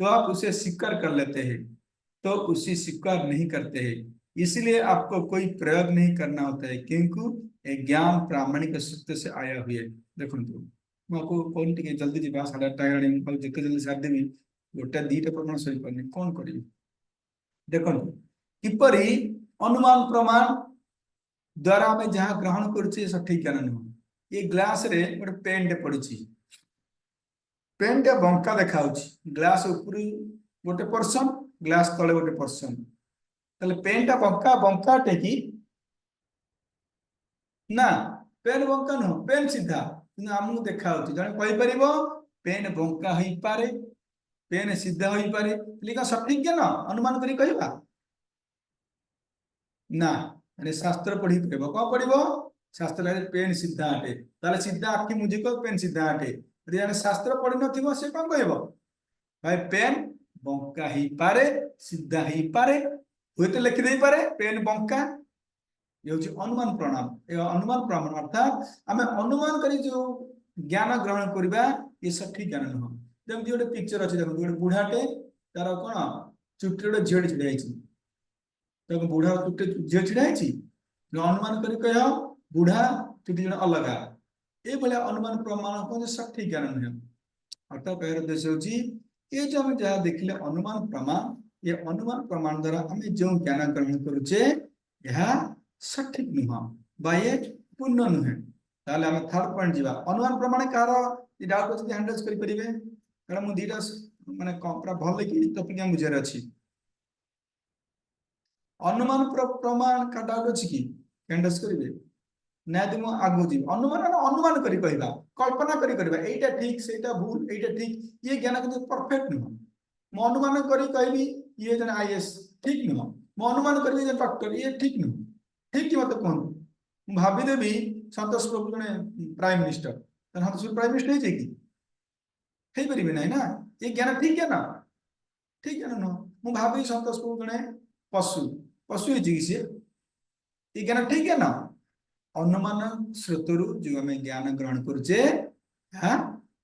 तो आप उसे स्वीकार कर लेते हैं तो उसे स्वीकार नहीं करते हैं इसलिए आपको कोई प्रयोग नहीं करना होता है क्योंकि ज्ञान प्रामाणिक सत्य से आया हुआ है देखो मुझको कौन टे जल्दी जी 8:30 गणी जिते जल्दी सारी देवी गोटे 2टा प्रमाण सही पारनी कौन करी देखो किपरि अनुमान प्रमाण द्वारा आम जहाँ ग्रहण करुचे सठिक ज्ञान नुह। ये ग्लास रे गोटे पेन टे पड़ी, पेन टे बंका देखा, ग्लास ऊपर गोटे पर्सन, ग्लास तले गोटे पर्सन, ताले पेन टा बंका बंका टेकी ना, पेन बंका नुह, पेन सीधा कि आमको देखा जन कहीपर पेन बंका हो पारे, पेन सीधा हो पारे, सठिक ज्ञान अनुमान करी कहवा ना। मैंने शास्त्र पढ़ी कह कौन पढ़ो, शास्त्र पेन सीधा आटे, ताले सीधा आखि मुझे कह पेन सीधा आटे, यदि जन शास्त्र पढ़ी न से कौन कह भाई पेन बंका ही पारे, सीधा ही पारे, हुए तो लिखिदे पारे पेन बंका। ये हूँ अनुमान प्रणाम, ये अनुमान प्रमाण अर्थात आम अनुमान करी जो ज्ञान ग्रहण करवा ये सठिक ज्ञान नुह। जमी गोटे पिक्चर अच्छे देखो, गोटे बुढ़ाटे तार कौन चुटी गोटे झील छिड़ा, बुढ़ा चुटी झील छिड़ा, अनुमान कर कह बुढ़ा चुटी जन अलग, ये अनुमान प्रमाण कौन सठिक ज्ञान नुहे। अर्थात कहर उद्देश्य होची ये जो हम जहाँ देखिले अनुमान प्रमाण, ये अनुमान प्रमाण द्वारा आम जो ज्ञान ग्रहण करुचे यह सठिक नुह बा ये पूर्ण नुहे। ताले आम थर्ड पॉइंट जीवा, अनुमान प्रमाण कार डाउट अच्छे हैंडल करि परिबे, कारण मु दीटा माने पूरा भल कि टॉपिक हम बुझार अछि। अनुमान प्रमाण का डाउट अछि कि हैंडल करिवे ना, यदि मु आगु जी अनुमान अनुमान करी कहबा, कल्पना करी करबा एटा ठीक सेटा भूल एटा ठीक, ये ज्ञान किंतु परफेक्ट नुह। मु अनुमान करी कहबी ये जन आईएएस ठीक नुह, मु अनुमान करबी जे डॉक्टर ये ठीक नुह, ठीक कि मत कहूँ भाभी देवी संतोष प्रभु जने प्राइम मिनिस्टर, संतोष प्राइम मिनिस्टर है कि हे परिबे नै ना, ये ज्ञान ठीक है ना, ठीक है ना। मु भाभी संतोष प्रभु जने पशु पशु है कि से, ये ज्ञान ठीक है ना। अनुमान स्रोतरु जो आम ज्ञान ग्रहण करुचे हाँ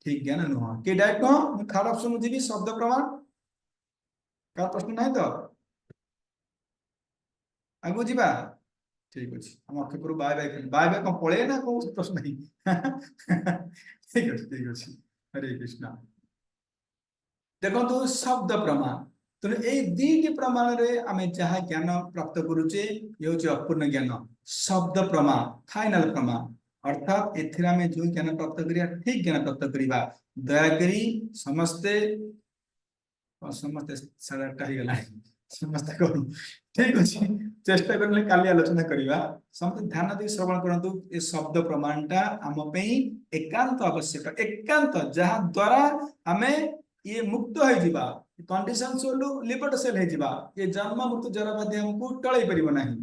ठीक ज्ञान नुह। कि डायरेक्ट नुह, थर्ड ऑप्शन मुझे शब्द प्रमाण का प्रश्न नहीं तो आगु जीवा ठीक अच्छे। हम अक्षपुर बाय बाय बाय बाय कौन पड़े ना कौन प्रश्न नहीं ठीक अच्छे ठीक अच्छे। हरे कृष्णा देखो तो शब्द प्रमाण, तो ये दुईटी प्रमाण रे आमे जहाँ ज्ञान प्राप्त करुचे ये हूँ अपूर्ण ज्ञान। शब्द प्रमाण फाइनल प्रमाण, अर्थात एथिरा में जो ज्ञान प्राप्त करिया ठीक ज्ञान प्राप्त करिबा। दयाकरी समस्ते समस्ते 8:30 ही गला समस्ते करू ठीक अच्छे, चेष्टा करले काली आलोचना करिबा। समस्त ध्यान दे श्रवण करंतु, ए शब्द प्रमाणटा आम पई एकांत आवश्यक, एकांत जहाँ द्वारा आमे ये मुक्त हो जिबा, कंडीशन सोलु लिबर्ट सेल हो जिबा, ये जन्म मृत्यु जरा बाध्य हमको टळै परिबो नाही।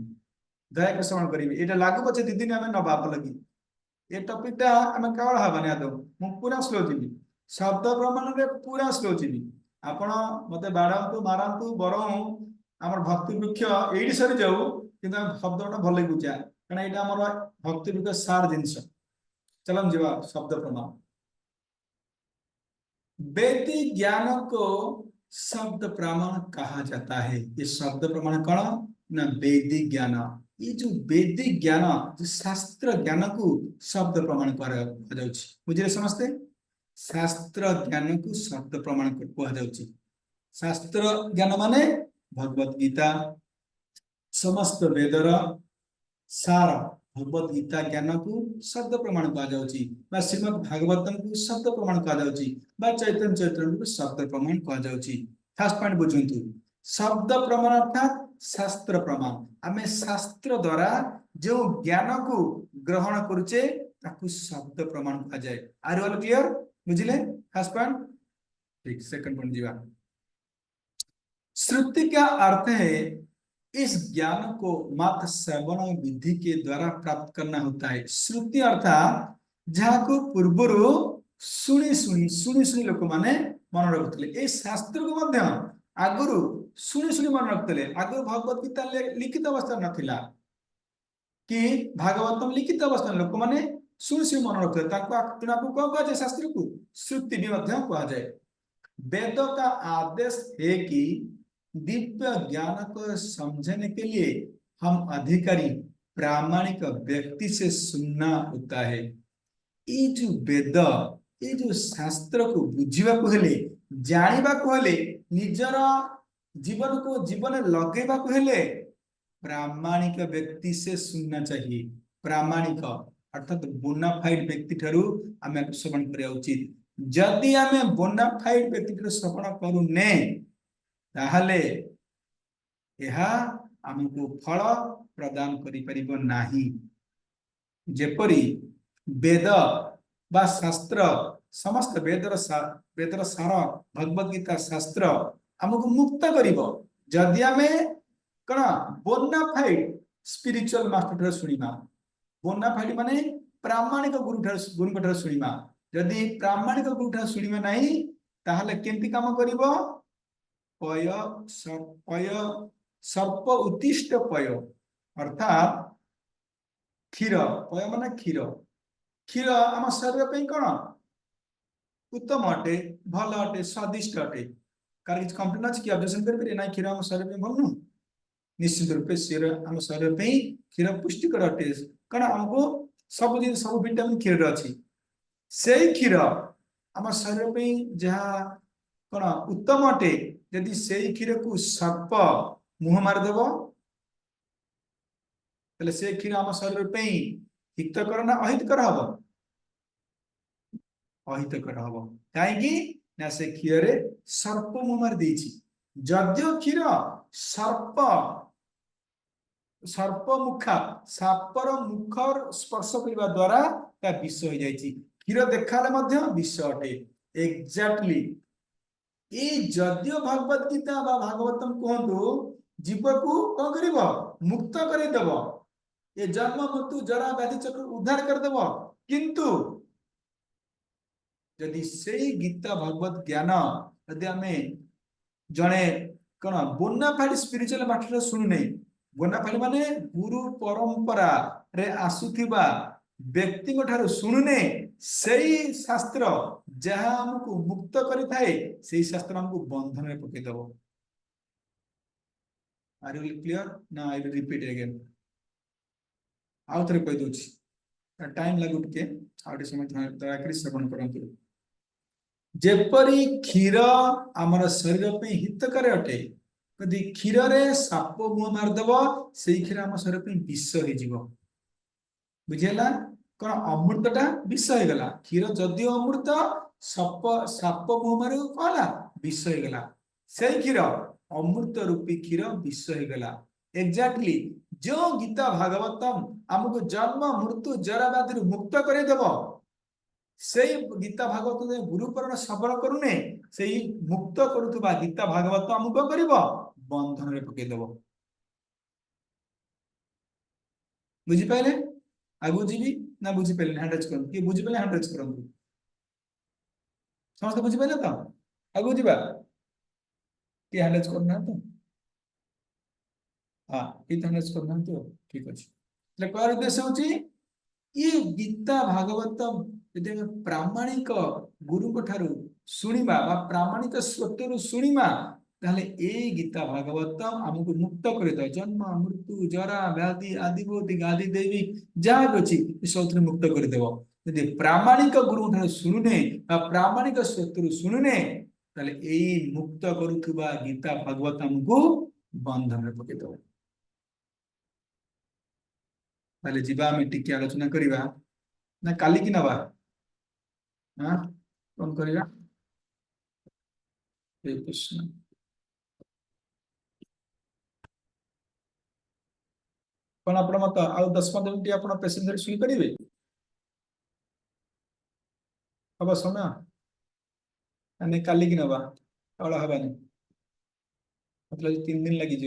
दया के श्रवण करिबे, एटा लागू पछे दी दिन आमे नबाप लगी ये टॉपिकटा आमे कावळ हबानी आदो मु पूरा स्लो जीबी, शब्द प्रमाण रे पूरा स्लो जीबी। आपण मते बाडांतु मारांतु बरं आमर भक्ति वृक्ष एडी सरी जाऊ किंतु शब्दटा भल बुझा, कारण एटा हमर भक्ति वृक्ष सार जिंस। चलम जीवा शब्द प्रमाण। वैदिक ज्ञान को शब्द प्रमाण कहा जाता है। ये शब्द प्रमाण कौन ना वैदिक ज्ञान, ये जो वैदिक ज्ञान जो शास्त्र ज्ञान को शब्द प्रमाण कहा जाउछि। बुझिले समस्ते, शास्त्र ज्ञान को शब्द प्रमाण कहा जाउछि। शास्त्र ज्ञान माने भगवत गीता समस्त वेदर सार, भगवत गीता ज्ञान को शब्द प्रमाण कहा जाउछि, बा श्रीमद् भागवतम को शब्द प्रमाण कहा जाउछि, बा चैतन्य चैतन्य को शब्द प्रमाण कहा जाउछि। फर्स्ट पॉइंट बुझंतु, शब्द प्रमाण अर्थात शास्त्र प्रमाण। आमे शास्त्र द्वारा जो ज्ञान को ग्रहण करुचे ताकू शब्द प्रमाण कहा जाए। Are you all clear? बुझिले फर्स्ट पॉइंट ठीक। सेकंड पॉइंट जीवा, श्रुति का अर्थ है इस ज्ञान को मात्र श्रवण विधि के द्वारा प्राप्त करना होता है। श्रुति अर्थात जहाँ को पूर्वर शुणी शुणी शुणी शुणी लोक माने मन रखुले, ए शास्त्र को मध्य आगुरु शुणी शुणी मन रखुले। आगुरु भगवत गीता लिखित अवस्था नथिला कि भागवतम लिखित अवस्था लोक माने शुणी शुणी मन रखुले, ताको कौन कहा जाए? शास्त्र को श्रुति भी मध्य कहा जाए। वेद का आदेश है कि दिव्य ज्ञान को समझने के लिए हम अधिकारी प्रामाणिक व्यक्ति से सुनना होता है। ये जो वेद, ये जो शास्त्र को बुझा हेले, जाना हेले, निजर जीवन को जीवन लगेबा हेले प्रामाणिक व्यक्ति से सुनना चाहिए। प्रामाणिक अर्थात बोनाफाइड व्यक्ति ठारू आमे श्रवण करिया उचित। जदि आमे बोनाफाइड व्यक्ति ठारू श्रवण करूने ताहले यह आमको फल प्रदान करि परिबो नाही। जेपरी वेद बा शास्त्र समस्त वेदर सार भगवत गीता शास्त्र आमको मुक्त करिबो जदि आमे कण बोनाफाइड स्पिरिचुअल मास्टर ठारू सुनिमा। बोनाफाइड माने प्रामाणिक गुरु ठारू सुनिमा। जदि प्रामाणिक गुरु ठारू सुनिमा नाही ताहले केंति काम करिबो पय पय सर्प उत्तिष्ठ पय अर्थात क्षीर पय माने क्षीर क्षीर आम शरीर पे कौन उत्तम अटे भल अटे स्वादिष्ट अटे कार किसी कंप्लेन अच्छे कि ऑब्जेक्शन करें ना क्षीर आम शरीर पे भल नु निश्चित रूप से आम शरीर पे क्षीर पुष्टिकर अटे कण आमको सब दिन सब विटामिन क्षीर अच्छी से क्षीर आम शरीर पे जहाँ कौन उत्तम अटे यदि से क्षीर को सर्प मुह मारदेव ताले से क्षीर आम शरीर पे हितकर ना अहितकर हम अहितकर हम कहीं से क्षीर सर्प मुह मार देछि जदियो क्षीर सर्प सर्प मुखा सापर मुखर स्पर्श करने द्वारा विष हो जाइछि क्षीर देखाले मध्य विष अटे एग्जैक्टली ये जदियो भगवत गीता बा भागवतम कहतु जीव को कौन कर मुक्त करदेव ये जन्म मृत्यु जरा व्याधि चक्र उद्धार करदेव किंतु यदि से गीता भगवत ज्ञान यदि आम जड़े कौन बोनाफाइड स्पिरिचुअल मास्टर शुणुने बोनाफाइड माने गुरु परंपरा रे आसुथिबा व्यक्ति ठारू शुणुने सही शास्त्र जहाँ हमको मुक्त करिथाए सही शास्त्र हमको बंधन में पकईदेव। आर यू क्लियर ना आई विल रिपीट अगेन आउ थे कही दूसरी टाइम लगू टे आउ समय दयाकोरी श्रवण करतु जेपरी क्षीर आमर शरीर पे हितकर अटे यदि क्षीर रे साप मुह मारदेव से क्षीर आम शरीर पे विष हो बुझेगा कौन अमृतटा विष हो गला क्षीर जदि अमृत सप साप मुह मार कहला विष हो गला से क्षीर अमृत रूपी क्षीर विष हो गला एग्जैक्टली जो गीता भागवतम आमको जन्म मृत्यु जरा व्याधि मुक्त करदेव से गीता भागवत गुरुपरण श्रवण करूने से मुक्त करुवा गीता भागवत आमको कर बंधन में पकईदेव। बुझिपारे आगु जीवी ना बुझिपारे हैंड रेज कर किए बुझिपारे हैंड रेज कर समस्त बुझिपारे तो आगु जीवा किए हैंड रेज करना तो हाँ किए हैंड रेज करना तो ठीक अच्छे कह उद्देश्य हूँ ये गीता भागवतम यदि प्रामाणिक गुरु ठारू शुणिबा प्रामाणिक स्वतरू शुणिबा ताहले ए गीता भागवतम आमको मुक्त कर जन्म मृत्यु जरा व्याधि आदि भौतिक आदि देवी जहाँ भी अच्छी सब मुक्त करदेव यदि प्रामाणिक गुरु ठारू शुणुने प्रामाणिक स्वतरू शुणुने ताहले ए मुक्त करुवा गीता भागवत आमको बंधन में पकईदेव। ताहले जीवा आमे टिके आलोचना करिबा ना काली की नवा हाँ कौन करेगा कृष्ण कौन आप मत आउ 10-15 मिनट आप पेसेंट शुई करेंगे हम समय काली की नवा कल हबानी मतलब 3 दिन लगी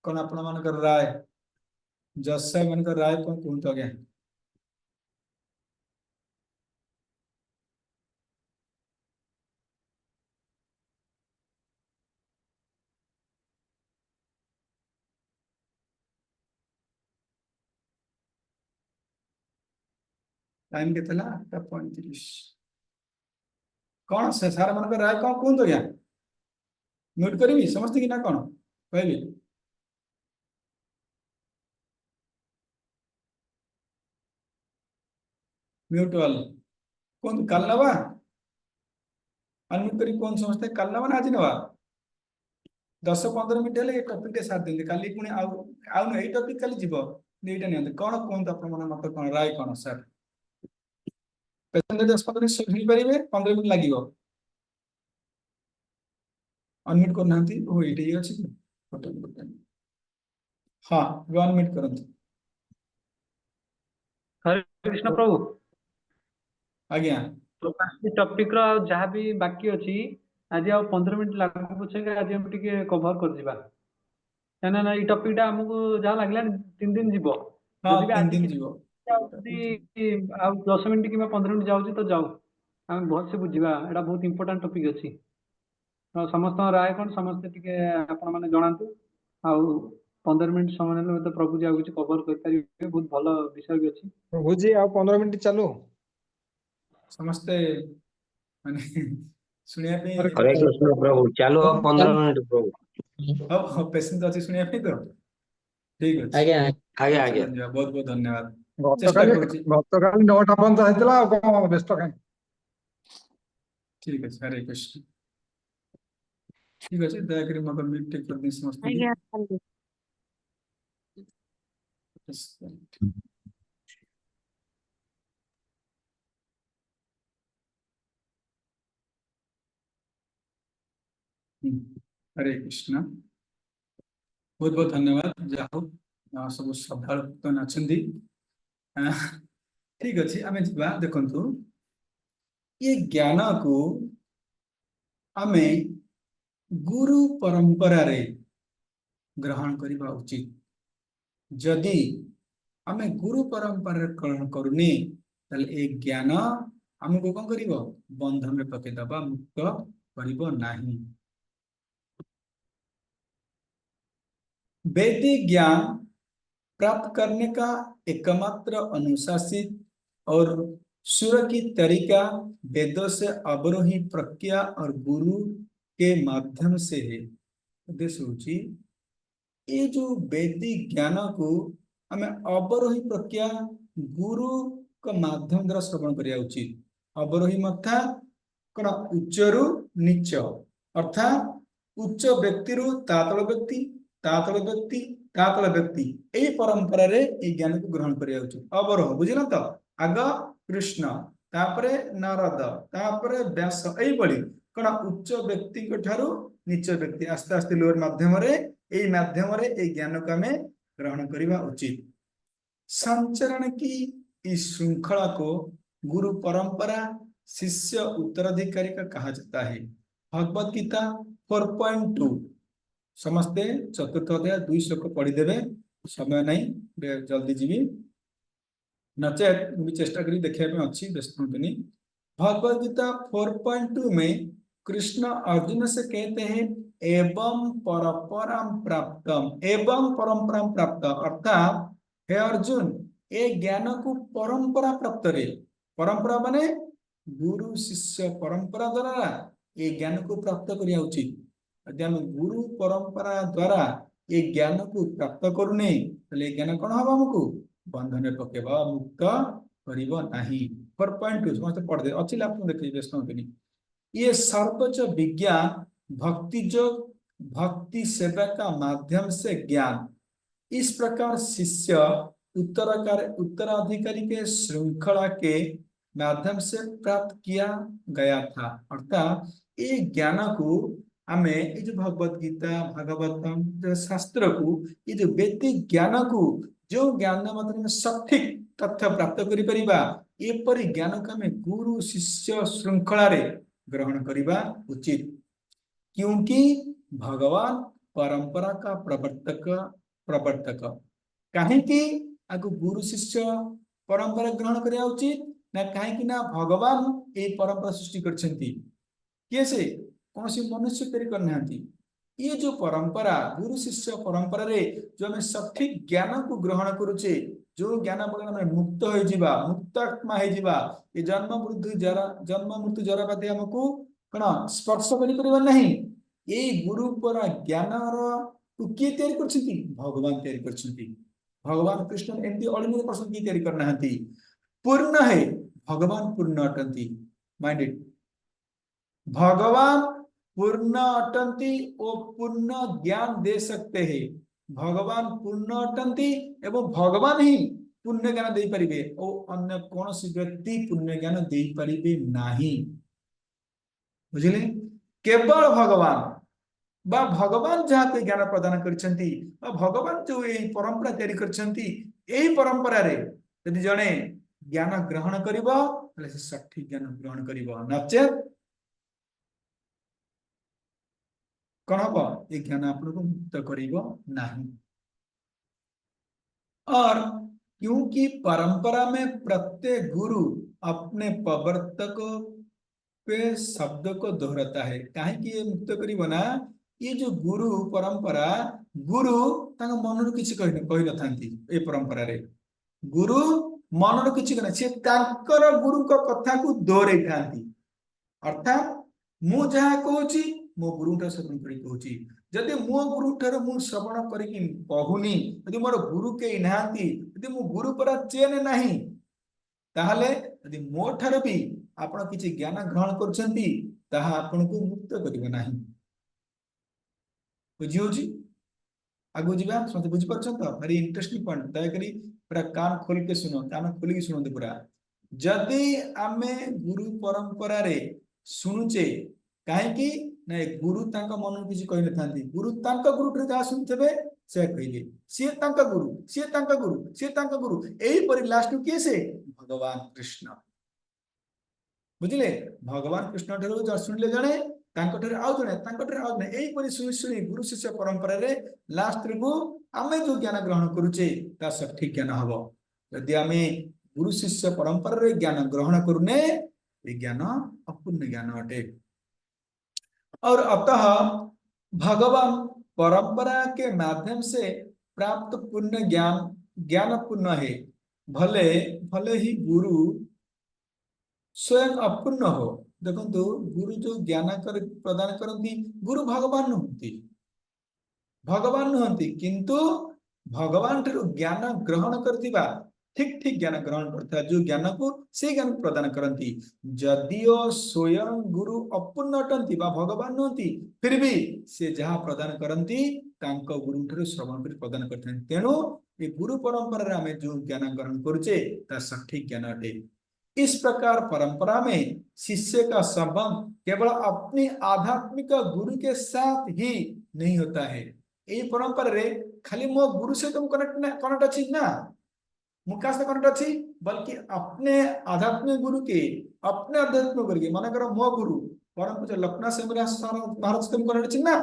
कौन आपण मान राय जज साहब मान राय कौन कहतु आज्ञा टाइम के 8:35 कौन से सार मान राय कौन कहतु आज्ञा म्यूट करी समझते कि ना कौन कहली म्यूट वाल कौन कल नवा अनम्यूट करी कौन समझते कल नवा ना आज नवा 10-15 मिनिट हेले टॉपिक साथ देंगे काली पुणी आउ ए टॉपिक काली जीव एटा नियंते कौन कहते अपन मत कौन राय कौन सर पेशेंट 10-15 मिनिट मिल पारे 15 मिनिट लगे अनम्यूट करना ओ ये अच्छी हाँ 1 मिनट करंतु हरे कृष्ण प्रभु आज्ञा तो टॉपिक रो जहाँ भी बाकी अच्छी आज आ 15 मिनिट लागू पछे आज हम टिके कवर कर दिबा ना ना ये टॉपिक टा हमको जहाँ लगला 3 दिन जीवो हाँ जदि भी 3 आज दिन कि जीव आ 10 मिनिट कि 15 मिनिट जाउची तो जाऊ हम बहुत से बुझिबा एटा बहुत इंपोर्टेंट टॉपिक अछि तो समस्त राय कोन समस्त टिके आपण माने जणांतु आ 15 मिनिट समय नेले तो प्रभु जी आ कुछ कवर कर पारिबे बहुत भलो विषय भी अछि प्रभुजी आ 15 मिनिट चालू समस्ते माने सुनिया पे हरे कृष्ण प्रभु चालू अब 15 मिनिट प्रभु अब पेशेंट अच्छी सुनिया पे तो ठीक अछि आज्ञा आज्ञा आज्ञा चलन बहुत बहुत धन्यवाद चेष्टा गतकाली करूची गतकाली 9टा पर्यंत ହେଇଥିଲା ଆଉ କଣ ବ୍ୟସ୍ତ କାଇଁ ठीक अछि हरे कृष्ण ठीक अछि दयाकरी मगर मीट टेक कर दी समस्त की आज्ञा खाली हरे कृष्ण बहुत बहुत धन्यवाद जाहो सब श्रद्धालु भक्तन अछंदी ठीक अछि आमे जिबा देखंतु ये ज्ञान को आमे गुरु परंपरा रे ग्रहण करबा उचित जदि आमे गुरु परंपरा रे ग्रहण करूनी तले ए ज्ञान हमको कौन करिवो बंधन में पके दबा मुक्त करिवो नाही वैदिक ज्ञान प्राप्त करने का एकमात्र अनुशासित और सुरक्षित तरीका वेदों से अवरोही प्रक्रिया और गुरु के माध्यम से है उद्देश्य होची ये जो वैदिक ज्ञान को हमें अवरोही प्रक्रिया गुरु का माध्यम द्वारा श्रवण करिया उचित अवरोही मथा कण उच्चरु नीच अर्थात उच्च व्यक्ति रु तातल व्यक्ति तातल व्यक्ति तातल व्यक्ति ए परंपरा रे ए ज्ञान को ग्रहण करिया उचित अवरोह बुझिला तो आग कृष्ण तापरे नारद तापरे व्यास एई बळी कण उच्च व्यक्ति को ठारू नीच व्यक्ति आस्ते आस्ते लोअर माध्यम रे ए माध्यम रे ए ज्ञान को हमें ग्रहण करिवा उचित संचरण की इस श्रृंखला को गुरु परंपरा शिष्य उत्तराधिकारी का कहा जाता है भगवत गीता 4.2 समस्ते चतुर्थ अध्याय 2 श्लोक पढ़ी देवे समय नहीं जल्दी जीवी नचेत भी चेष्टा करी देखिए में अच्छी व्यस्त होतनी भगवत गीता 4.2 में कृष्ण अर्जुन से कहते हैं एवं परंपरा प्राप्तम एवं परंपरा प्राप्त अर्थात हे अर्जुन ए ज्ञान को परंपरा प्राप्त रे परंपरा माने गुरु शिष्य परंपरा द्वारा ये ज्ञान को प्राप्त करिया उचित यदि हम गुरु परंपरा द्वारा ये ज्ञान को प्राप्त करूने तले ज्ञान कौन हम हमको बंधन में पकेबा मुक्त करिबो नाही 4.2 समस्त पढ़ दे अच्छी लाभ देखिए व्यस्त होतनी ये सर्वोच्च विज्ञान भक्ति योग भक्ति सेवा का माध्यम से ज्ञान इस प्रकार शिष्य उत्तराधिकारी के श्रृंखला के माध्यम से प्राप्त किया गया था अर्थात ये ज्ञान को हमें ये जो भगवत गीता भागवतम जो शास्त्र को ये जो वैदिक ज्ञान को जो ज्ञान मतलब में सठिक तथ्य प्राप्त करि परिबा ये परि ज्ञान को हमें गुरु शिष्य श्रृंखला रे ग्रहण करिबा उचित क्योंकि भगवान परंपरा का प्रवर्तक कहीं आगु गुरु शिष्य परंपरा ग्रहण करिया उचित ना कहीं ना भगवान ए परंपरा सृष्टि करछंती किए से कौन सी मनुष्य तैयारी करना ये जो परंपरा गुरु शिष्य परंपरा रे जो हमें सठिक ज्ञान को ग्रहण करुचे जो ज्ञान बल मुक्त हो जिबा मुक्तात्मा हो जिबा ये जन्म मृत्यु जरा बाधे हमको कण स्पर्श करि नहीं ये गुरु पर ज्ञान रो किए तैयारी करछंती भगवान तैयारी करछंती भगवान कृष्ण एमती ऑर्डिनरी पर्सन की तैयारी करना पूर्ण है भगवान पूर्ण अटंती माइंडेड भगवान पूर्ण अटंती वो पूर्ण ज्ञान दे सकते हैं। भगवान पूर्ण अटंती एवं भगवान ही पुण्य ज्ञान दे परिबे और अन्य कौन सी व्यक्ति पुण्य ज्ञान दे परिबे नहीं। बुझिले केवल भगवान बा भगवान जहाँ कोई ज्ञान प्रदान करछंती बा भगवान जो यही परंपरा तैयारी करछंती यही परंपरा रे यदि जने ज्ञान ग्रहण करिबो ताले से सठिक ज्ञान ग्रहण करिबो नचेत कौन हम ये ज्ञान आपको मुक्त करिबो नहीं। और क्योंकि परंपरा में प्रत्येक गुरु अपने प्रवर्तक पे शब्द को दोहराता है काहे कि ये मुक्त करिबो ना ये जो गुरु परंपरा गुरु तांग मनरु किछि कहि न थांती ए परंपरा रे गुरु मनरु किछि कने से तांकर गुरु को कथा को दोहराई थांती अर्थात मु जहा कहूची मो गुरुटा श्रवण करी कहूची जदि मो गुरुठार मु श्रवण करिकि कहूनी यदि मोर गुरु के नांती यदि मो गुरु पर चेन नहीं ताहले यदि मो ठार भी आपण किछि ज्ञान ग्रहण करछंती ताहा आपण को मुक्त करिबो नाही। बुझी होची आगु जीवा समझ बुझी परछन तो वेरी इंटरेस्टिंग पॉइंट दया करी पूरा कान खोल के सुनो कान खोल के सुनो पूरा जदि आमे गुरु परंपरा रे सुनुचे काहे कि नै गुरु तांका मन किछि कहि न थांती गुरु तांका गुरु रे जा सुनथबे से कहिले से तांका गुरु से तांका गुरु से तांका गुरु एही पर लास्ट के से भगवान कृष्ण बुझिले भगवान कृष्ण ठारो जा सुनले जणे तांको ठारे आउ जणे तांको ठारे आउ जणे एही पर सुनि सुनि गुरु शिष्य परंपरा रे लास्ट रे आमे जो ज्ञान ग्रहण करूचे ता सठिक ज्ञान हबो यदि आमे गुरु शिष्य परंपरा रे ज्ञान ग्रहण करूने ये ज्ञान अपूर्ण ज्ञान अटे। और अतः भगवान परंपरा के माध्यम से प्राप्त पुण्य ज्ञान ज्ञान पूर्ण है भले भले ही गुरु स्वयं अपूर्ण हो देखो गुरु जो ज्ञान कर प्रदान करती गुरु भगवान नुहंती किंतु भगवान ठारू ज्ञान ग्रहण करथिबा ठीक ठीक ज्ञान ग्रहण करता जो ज्ञान को से ज्ञान प्रदान करती जदियो स्वयं गुरु अपूर्ण अटंती बा भगवान नुहंती फिर भी से जहाँ प्रदान करती तांको गुरु ठारू श्रवण कर प्रदान करते तेणु ये गुरु परंपरा रे आमे जो ज्ञान ग्रहण करुचे ता सठिक ज्ञान अटे। इस प्रकार परंपरा में शिष्य का संबंध केवल अपनी आध्यात्मिक गुरु के साथ ही नहीं होता है। ये परंपरा रे खाली मो गुरु से तुम कनेक्ट अच्छी ना मुका से कनेक्ट अच्छी बल्कि अपने आध्यात्मिक गुरु के अपने आध्यात्मिक गुरु के मन करो मो गुरु परम पूज्य लक्ष्मण से मेरा भारत से तुम कनेक्ट अच्छी ना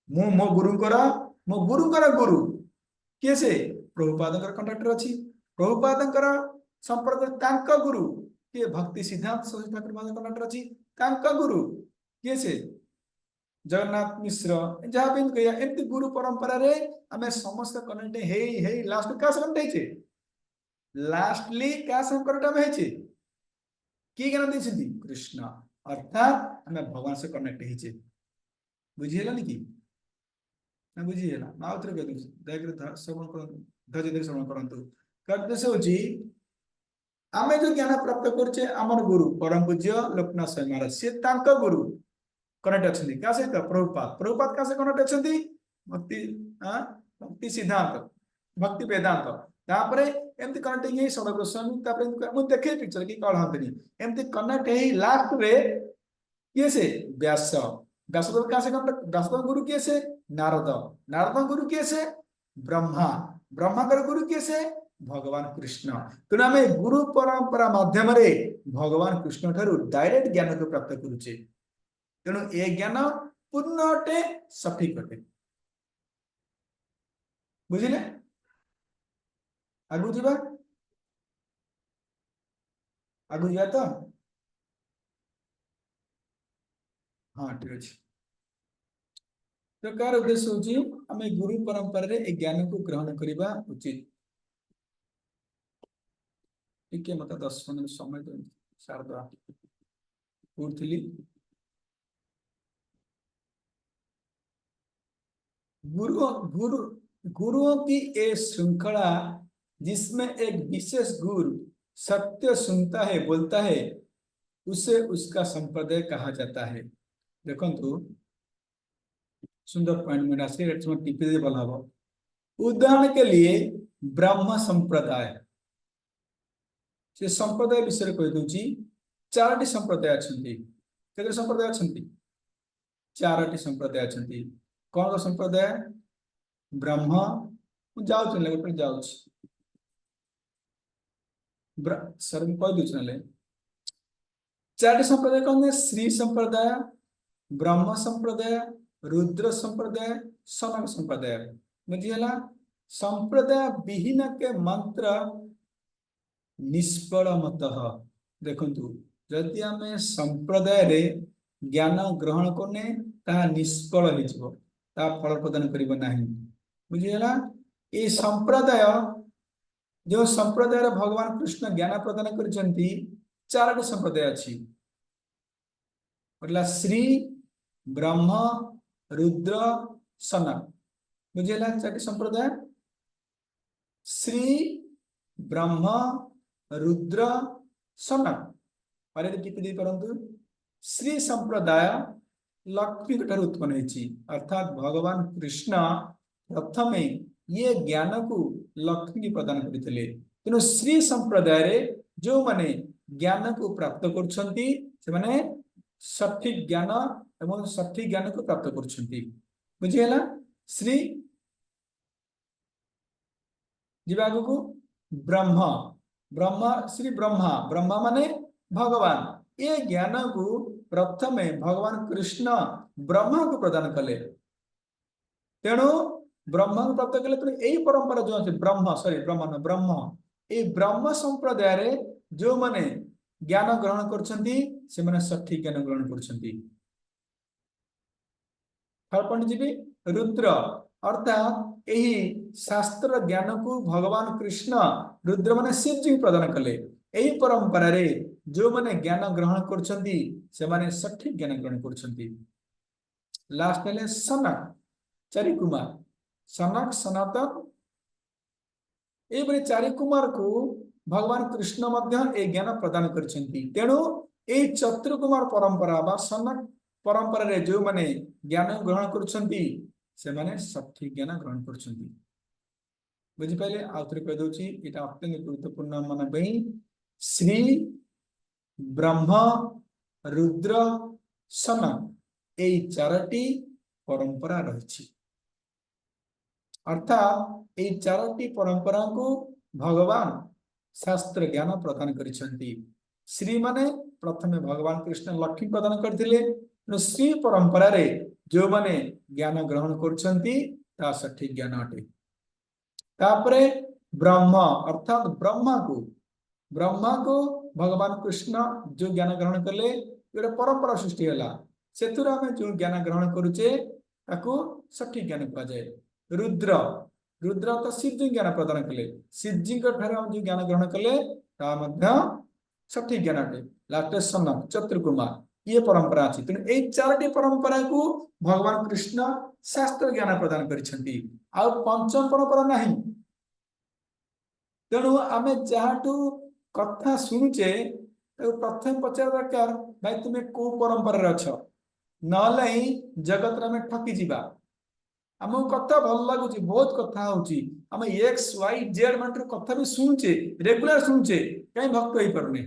मो गुरु गुरु कैसे प्रभुपाद कंट्राक्टर अच्छी प्रभुपाद संपर्क तांका गुरु के भक्ति सिद्धांत सरस्वती ठाकुर महाराज कंट्राक्टर अच्छी तांका गुरु कैसे जगन्नाथ मिश्र जहाँ भी कहिया एमती गुरु परंपरा रे हमें समस्त कनेक्ट हे लास्ट का कनेक्ट हेचे लास्टली का संकट में हेचे की ज्ञान देछथि कृष्ण अर्थात हमें भगवान से कनेक्ट हेचे बुझिएला नी की ना बुझिएला माउत्र के दया श्रवण करंतु धैर्य श्रवण करंतु कर्तव्य होची आमे जो ज्ञान प्राप्त करछे हमर गुरु परम पूज्य लोकनाथ स्वामी महाराज से तांका गुरु कनेक्ट अछंती का से प्रभुपाद का से कनेक्ट अछंती भक्ति सिद्धांत भक्ति वेदांत तापरे एमती कनेक्ट हे सदा गोस्वामी तापरे मु देखे पिक्चर की कळ हतनी एमती कनेक्ट हे लास्ट रे कैसे व्यास व्यासदेव का से कनेक्ट व्यासदेव गुरु कैसे नारद गुरु कैसे ब्रह्मा कर गुरु कैसे भगवान कृष्ण तेणु आम गुरु परंपरा माध्यम रे भगवान कृष्ण ठारू डायरेक्ट ज्ञान को प्राप्त करुचे तेणु ए ज्ञान पूर्ण अटे सठिक अटे बुझिले आगु जीवा तो हाँ ठीक अच्छे तो कार उद्देश्य होची आम गुरु परंपरा रे ए ज्ञान को ग्रहण करबा उचित टिके मत 10 मिनट समय दो शारदा पूर्थिली गुरुओं की ये श्रृंखला जिसमें एक विशेष गुरु सत्य सुनता है बोलता है उसे उसका संप्रदाय कहा जाता है। देखंतु सुंदर पॉइंट में आसे टिपी दे भल हबो। उदाहरण के लिए ब्रह्म संप्रदाय से संप्रदाय विषय कह दूची। चारोटी संप्रदाय अच्छी केते संप्रदाय अच्छी चारोटी संप्रदाय अच्छी कौन का संप्रदाय ब्रह्म जाऊँ सर कह दूसरे चारोटी संप्रदाय कौन श्री संप्रदाय ब्रह्म संप्रदाय रुद्र संप्रदाय सनक संप्रदाय बुझीगला। संप्रदाय विहीन के मंत्र निष्फल मत देखु जदि आम संप्रदाय रे ज्ञान ग्रहण करने ता निष्फल हो फल प्रदान करना बुझीगला। ये संप्रदाय जो संप्रदाय भगवान कृष्ण ज्ञान प्रदान कर चारोटी संप्रदाय अच्छी श्री ब्रह्म रुद्र सनक बुझेगा। चारोटी संप्रदाय श्री ब्रह्म रुद्र सनक और परंतु श्री संप्रदाय लक्ष्मी उत्पन्न होती अर्थात भगवान कृष्ण प्रथम ये ज्ञान को लक्ष्मी प्रदान करते तेणु श्री संप्रदाय जो माने ज्ञान को प्राप्त कर सठिक ज्ञान एवं सठिक ज्ञान को प्राप्त कर बुझीगला। श्री जीवा को ब्रह्म ब्रह्म श्री ब्रह्मा ब्रह्मा माने भगवान ये ज्ञान को प्रथम भगवान कृष्ण ब्रह्मा को प्रदान कले तेणु ब्रह्मा को प्राप्त कले तेणु यही परंपरा जो अच्छे ब्रह्म सॉरी ब्रह्म ब्रह्म ये ब्रह्म संप्रदाय जो माने ज्ञान ग्रहण कर सठिक ज्ञान ग्रहण कर रुद्र अर्थात यही शास्त्र ज्ञान को भगवान कृष्ण रुद्र माने शिव जी प्रदान कले यही परंपरा रे जो माने ज्ञान ग्रहण कर सठिक ज्ञान ग्रहण कर लास्ट है सनक चारि कुमार सनक सनातन ये चारि कुमार को भगवान कृष्ण मध्य ज्ञान प्रदान करेणु ये चतुर्कुमार परंपरा बा सनक परंपरा रे जो माने ज्ञान ग्रहण कर सठिक ज्ञान ग्रहण कर बुझिपारे आउ थे कह दूसरी यहाँ अत्यंत गुरुत्वपूर्ण मान श्री ब्रह्म रुद्र सनक ये चारोटी परंपरा रही अर्थात ये चारोटी परंपरा को भगवान शास्त्र ज्ञान प्रदान करिसेंती। श्री माने प्रथम भगवान कृष्ण लक्ष्मी प्रदान करथिले श्री परंपरा रे जो माने ज्ञान ग्रहण करछंती ता सठिक ज्ञान अटे। तापरे ब्रह्म अर्थात ब्रह्मा को भगवान कृष्ण जो ज्ञान ग्रहण कले गोटे परंपरा सृष्टि होला सेतुर आमे जो ज्ञान ग्रहण करूचे ताको सठिक ज्ञान कहा जाए। रुद्र रुद्र तो शिव जी ज्ञान प्रदान कले शिव जी जो ज्ञान ग्रहण कले सठिक ज्ञान अटे। लास्ट सनक चतुर्कुमार ये परंपरा अच्छी तेणु ये चारोटी परंपरा को भगवान कृष्ण शास्त्र ज्ञान प्रदान करिसेंती आ पंचम परंपरा नहीं तेणु आमे जहाटू कथा शुणुचे प्रथम पचार दरकार भाई तुम्हें को परंपरा अच्छ ना जगत में ठकी जीवा आम कथा भल लगुच बहुत कथा होम एक्स वाई जेड मान कथा भी शुणुचे रेगुलर शुणुचे कहीं भक्त हो पारने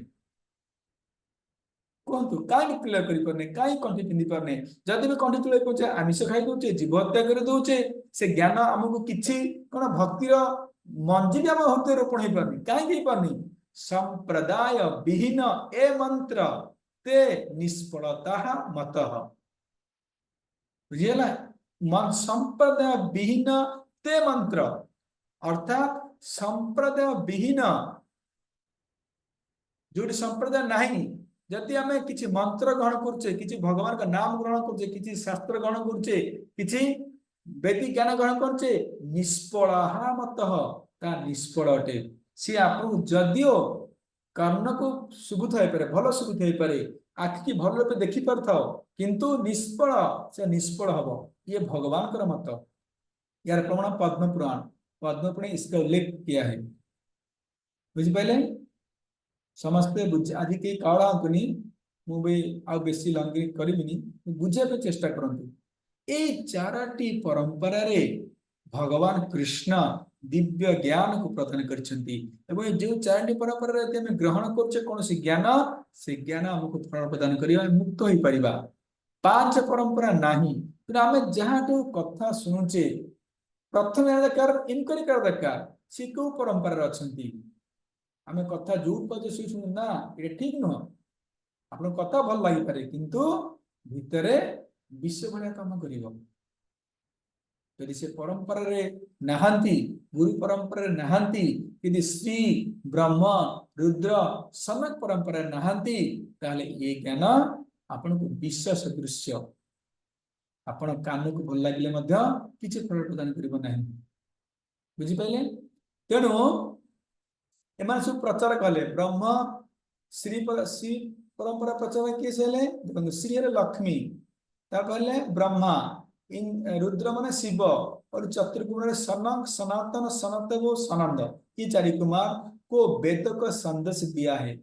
कहतु कहीं क्लियर कर कहीं कंठी पिंधि पारने जदि भी कंठी तुले पहुंचे आमिष खाई दौचे जीव हत्या कर दौचे से ज्ञान आमको किसी कौन भक्तिर मंजी भी आम हृदय रोपण हो पारनी कहीं पारनी संप्रदाय विहीन ए मंत्र ते निष्फलता मत बुझीगला। संप्रदाय विहीन ते मंत्र अर्थात संप्रदाय विहीन जो संप्रदाय नहीं जदि आम किसी मंत्र ग्रहण करुचे किसी भगवान का नाम ग्रहण करुचे किसी शास्त्र ग्रहण करुचे किसी वैदिक ज्ञान ग्रहण करुचे निष्फला मत निष्फल अटे सी आपको जदिओ कर्ण को शुभुत हो पारे भल शुभुत हो पारे आखि की भल रूप देखी पार किंतु निष्फल से निष्फल हम ये भगवान का मत यार प्रमाण पद्म पुराण इसका उल्लेख किया है बुझिपारे समस्ते बुझ आज कई काड़ा मुझे आ बेसी लंगी करिबिनी बुझे चेष्टा करंतु ए चाराटी परंपरा रे भगवान कृष्ण दिव्य ज्ञान को प्रदान करछंती एवं जो चारोटी परंपरा रे हम ग्रहण करछे कोनसी ज्ञान से ज्ञान हमको फल प्रदान करिया मुक्त होई परिबा पांच परंपरा नाही तो आमे जहाटू कथा सुनुचे प्रथम दरकार इनक्वारी कर दरकार से को परंपरा रे अछंती आमे कथा जो पजे सुनु ना ए ठीक न आपन कथा भल लागि पारे किंतु भितरे विश्व भलिया काम करिवो यदि से परंपरा रे नहांती गुरु परंपरा रे नहांती यदि श्री ब्रह्म रुद्र सनक परंपरा रे नहांती ताले ये ज्ञान आपन को विश्व सदृश्य आपन कान को भल लागिले मध्य किछि फल प्रदान करिवो नाही बुझि पाइले तेनु एमान सब प्रचार कले ब्रह्म श्री परंपरा प्रचार किए सेले देखो श्री रे लक्ष्मी ता कहले ब्रह्मा इन रुद्र माने शिव और चतुर्कुमार सनक सनातन सनत वो सनंद ये चारि कुमार को वेद का संदेश दिया है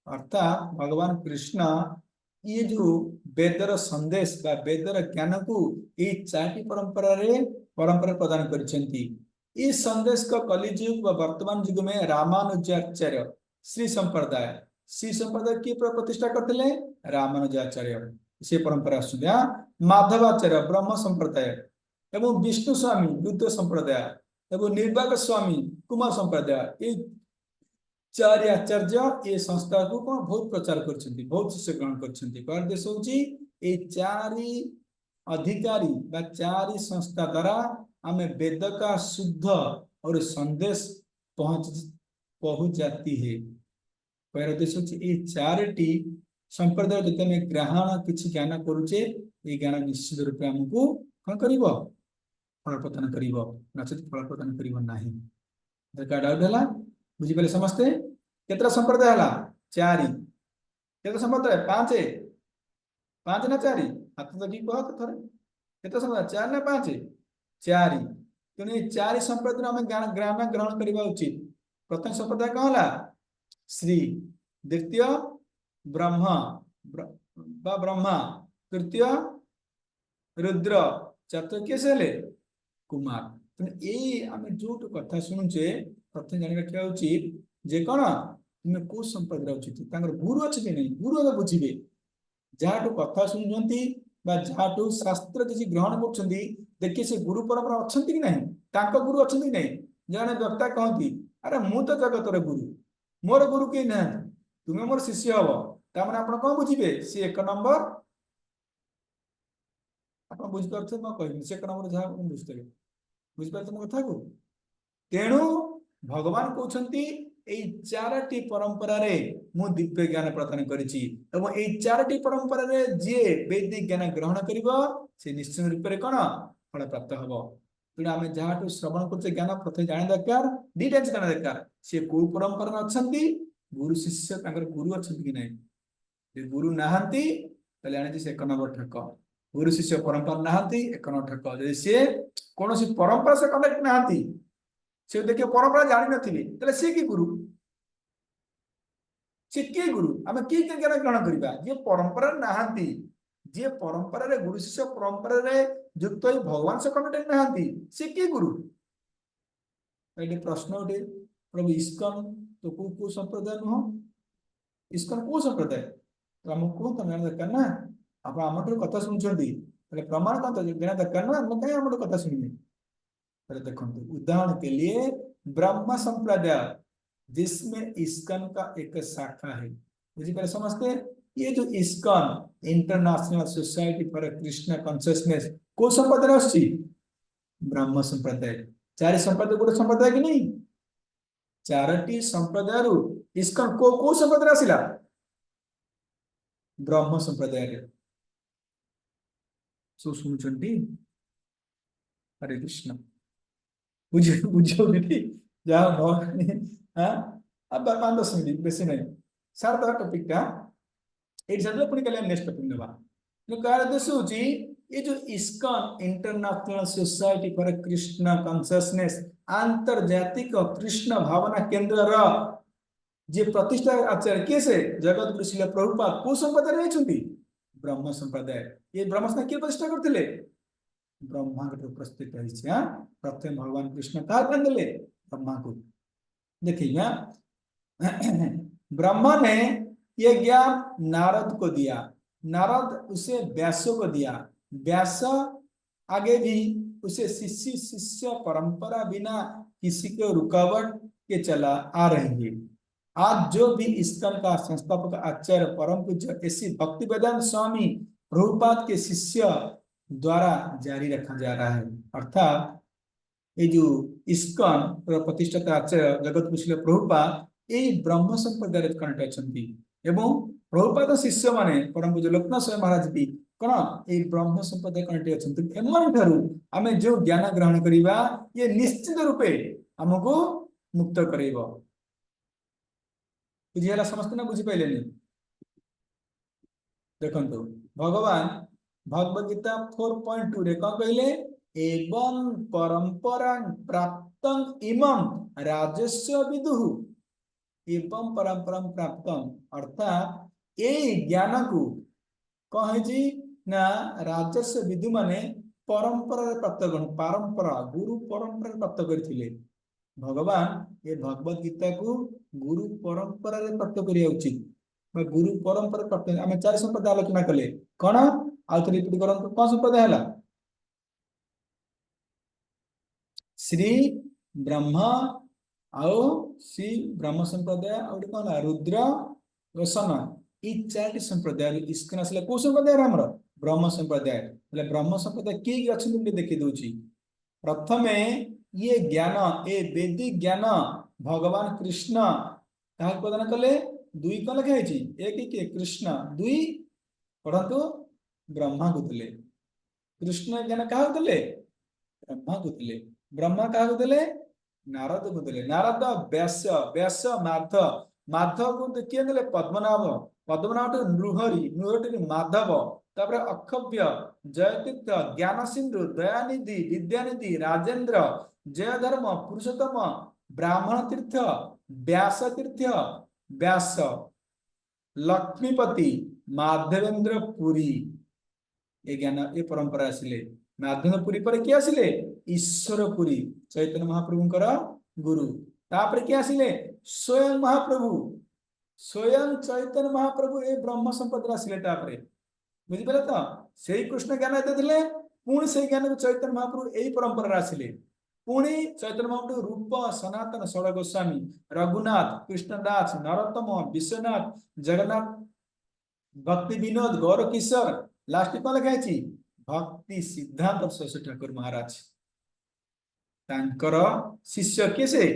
अर्थात भगवान कृष्ण ये जो वेदर संदेश बा वेदर ज्ञान को ये चारि परंपरा प्रदान करछंती ये संदेश का कलिजुग व वर्तमान युग में रामानुजाचार्य श्री संप्रदाय की प्रतिष्ठा करते रामानुजाचार्य से परंपरा सुनिया माधवाचार्य ब्रह्म संप्रदाय एवं विष्णु स्वामी रुद्र संप्रदाय एवं निर्वाक स्वामी कुमार संप्रदाय ये चारि आचार्य ये संस्था को कौन बहुत प्रचार करछंती बहुत शिष्य ग्रहण करछंती परदेश होची ये चारि अधिकारी बा चारि संस्था द्वारा हमें वेद का शुद्ध और संदेश पहुंच जाती है परदेश होची ये चारिटी संप्रदाय जते में ग्रहण किछि ज्ञान करूचे ये ज्ञान निश्चित रूप हमको कौन करिवो फल प्रदान करिवो नचेत फल प्रदान करिवो नाही दरकार डाउट हला बुझि पले समझते केतरा संप्रदाय हला चारि केतरा संप्रदाय पांच ना चारि हाथ तो की कहत थरे केतरा संप्रदाय चार ना पांच चारि तने चारि संप्रदाय हम ज्ञान ग्रहण करिवा उचित प्रथम संप्रदाय कौन हला श्री द्वितीय ब्रह्मा तृतीय रुद्र चतुर्थ से कुमार ये आम जो कथा शुणुचे प्रथम जान रखा उचित जे कौन तुम को संप्रदाय उचित गुरु अच्छे नहीं गुरु बुझे जहाँ कथा शुणुंट जहाँ शास्त्र किसी ग्रहण कर देखिए से गुरु परंपरा अच्छा कि नहीं गुरु अच्छा कि नहीं जड़े वक्ता कहती अरे मु तो जगतर गुरु मोर गुरु कहीं ना तुम्हें मोर शिष्य हम तामने आपण कौन बुझे सी एक नंबर आप बुझे मैं कह सी एक नंबर जहाँ बुझे बुझिपार कथा को तेणु भगवान कहते चारोटी परंपरा रे मु दिव्य ज्ञान प्रदान करिछि एवं ए चारोटी परंपरा रे जे वैदिक ज्ञान ग्रहण करिवो से निश्चित रूप से कौन फल प्राप्त हबो तेणु आम जहाँ श्रवण कर ज्ञान प्रथम जाने दरकार दीटा जाना दरकार सी को परंपरा अच्छी गुरु शिष्य गुरु अच्छा कि नहीं गुरु नहांती जाने से एक नंबर ठक गुरु शिष्य परंपरा नहांती एक नंबर ठक जब सी कौन सी परंपरा से कनेक्ट नहांती से देखिए परंपरा जानी नी सी कि गुरु सी किए गुरु आम कि ज्ञान ग्रहण करवा जी परंपरा नहांती जी परंपरा रे गुरु शिष्य परंपरा रे युक्त भगवान से कनेक्ट नहांती सी कि गुरु ये प्रश्न उठे प्रभु इस्कन तो को संप्रदाय नुह इस्कन को संप्रदाय तो आम कौन तो दरकार ना आप आम कथा शुणुंट प्रमाण कौन तो देना दरकार ना कहीं आम कथा शुणिए देखो उदाहरण के लिए ब्रह्म संप्रदाय जिसमें इस्कन का एक शाखा है बुझे समझते ये जो ISKCON international society for Krishna consciousness को संप्रदाय आछि ब्रह्म संप्रदाय चारि संप्रदाय गोटे संप्रदाय कि नहीं चारोटी संप्रदाय इस्कन को संप्रदाय आसिला ब्रह्म संप्रदाय सो सुनुचंती हरे कृष्ण बुझे बुझो दीदी जाओ हाँ अब 5-10 मिनट बेसी नहीं सार तो टॉपिक का एक सदलो पुणी कल्याण नेक्स्ट टॉपिक नेबा जो कार उद्देश्य होची ये जो ISKCON international society for Krishna consciousness आंतर्जातिक कृष्ण भावना केंद्र जे प्रतिष्ठा आचार्य किए से जगत गुरु श्रील प्रभुपाद को संप्रदाय रहिଛନ୍ତି ब्रह्म संप्रदाय ये ब्रह्म संप्रदाय किए प्रतिष्ठा करथिले ब्रह्मा को प्रस्तुत रहिছে हां प्रथम भगवान कृष्ण का ध्यान देले ब्रह्मा को देखिए ब्रह्मा ने ये ज्ञान नारद को दिया नारद उसे व्यास को दिया व्यास आगे भी उसे शिष्य शिष्य परंपरा बिना किसी को रुकावट के चला आ रही है आज जो भी इस्कन का संस्थापक आचार्य परम पूज्य ऐसी भक्ति वेदांत स्वामी प्रभुपाद के शिष्य द्वारा जारी रखा जा रहा है अर्थात ये जो इस्कन प्रतिष्ठाता आचार्य जगत कुशल प्रभुपाद ये ब्रह्म संप्रदाय कनेक्ट अछंती एवं प्रभुपाद शिष्य माने परम पूज्य लोकनाथ स्वामी महाराज भी कौन ये ब्रह्म संप्रदाय कनेक्ट अछंती एमन ठारू आमे जो ज्ञान ग्रहण करिबा ये निश्चित रूपे हमको मुक्त करेबो बुझिला समस्त ना बुझी पाइले देखंतु भगवान भगवद गीता 4.2 रे का कहले एवं परंपरा प्राप्तं इमं राजस्व विदुः एवं परंपरा प्राप्तं अर्थात ए ज्ञान को कहे जी ना राजस्व विदु माने परंपरा प्राप्त गण परंपरा गुरु परंपरा प्राप्त करथिले भगवान ये भगवद गीता को गुरु परंपरा रे प्राप्त करिया उचित गुरु परंपरा प्राप्त आमे चार संप्रदाय आलोचना कले कोन आउ थरी रिपीट करन कोन संप्रदाय हला श्री ब्रह्मा आउ श्री ब्रह्म संप्रदाय आउ कोन रुद्र वसन ई चार संप्रदाय इसकन असले को संप्रदाय हमर ब्रह्म संप्रदाय એટલે ब्रह्म संप्रदाय की अछि देखि दोची प्रथमे ये ज्ञान ए वैदिक ज्ञान भगवान कृष्ण क्या प्रदान कले दुई कौन लिखा है एक के कृष्ण दुई पढ़ंतु ब्रह्मा को दिले कृष्ण ज्ञान क्या दिले ब्रह्मा को दिले ब्रह्मा क्या दिले नारद को दिले नारद व्यास व्यास माधव माधव को किए दिले पद्मनाभ पद्मनाभ नृहरि नृहरि माधव तापर अक्षव्य जयतीर्थ ज्ञान सिंधु दयानिधि विद्यानिधि राजेंद्र जय धर्म पुरुषोत्तम ब्राह्मण तीर्थ व्यास तीर्थ व्यास लक्ष्मीपति माधवेंद्र पुरी ये ज्ञान ये परंपरा आसिले माधवेंद्र पुरी पर किए आसिले ईश्वर पुरी चैतन्य महाप्रभुंकर गुरु तापर किए आसिले स्वयं महाप्रभु स्वयं चैतन्य महाप्रभु ए ब्रह्म संप्रदाय आसिले तापर बुझी पाले तो से कृष्ण ज्ञान देते पुणी से ज्ञान को चैतन्य महाप्रभु यही परंपरा आसिले पुणी चैतन्य महाप्रभु रूप सनातन षड़ गोस्वामी रघुनाथ कृष्णदास नरोत्तम विश्वनाथ जगन्नाथ भक्ति विनोद गौर किशोर लास्ट कौन लिखा है भक्ति सिद्धांत सरस्वती ठाकुर महाराज तांकर शिष्य किसे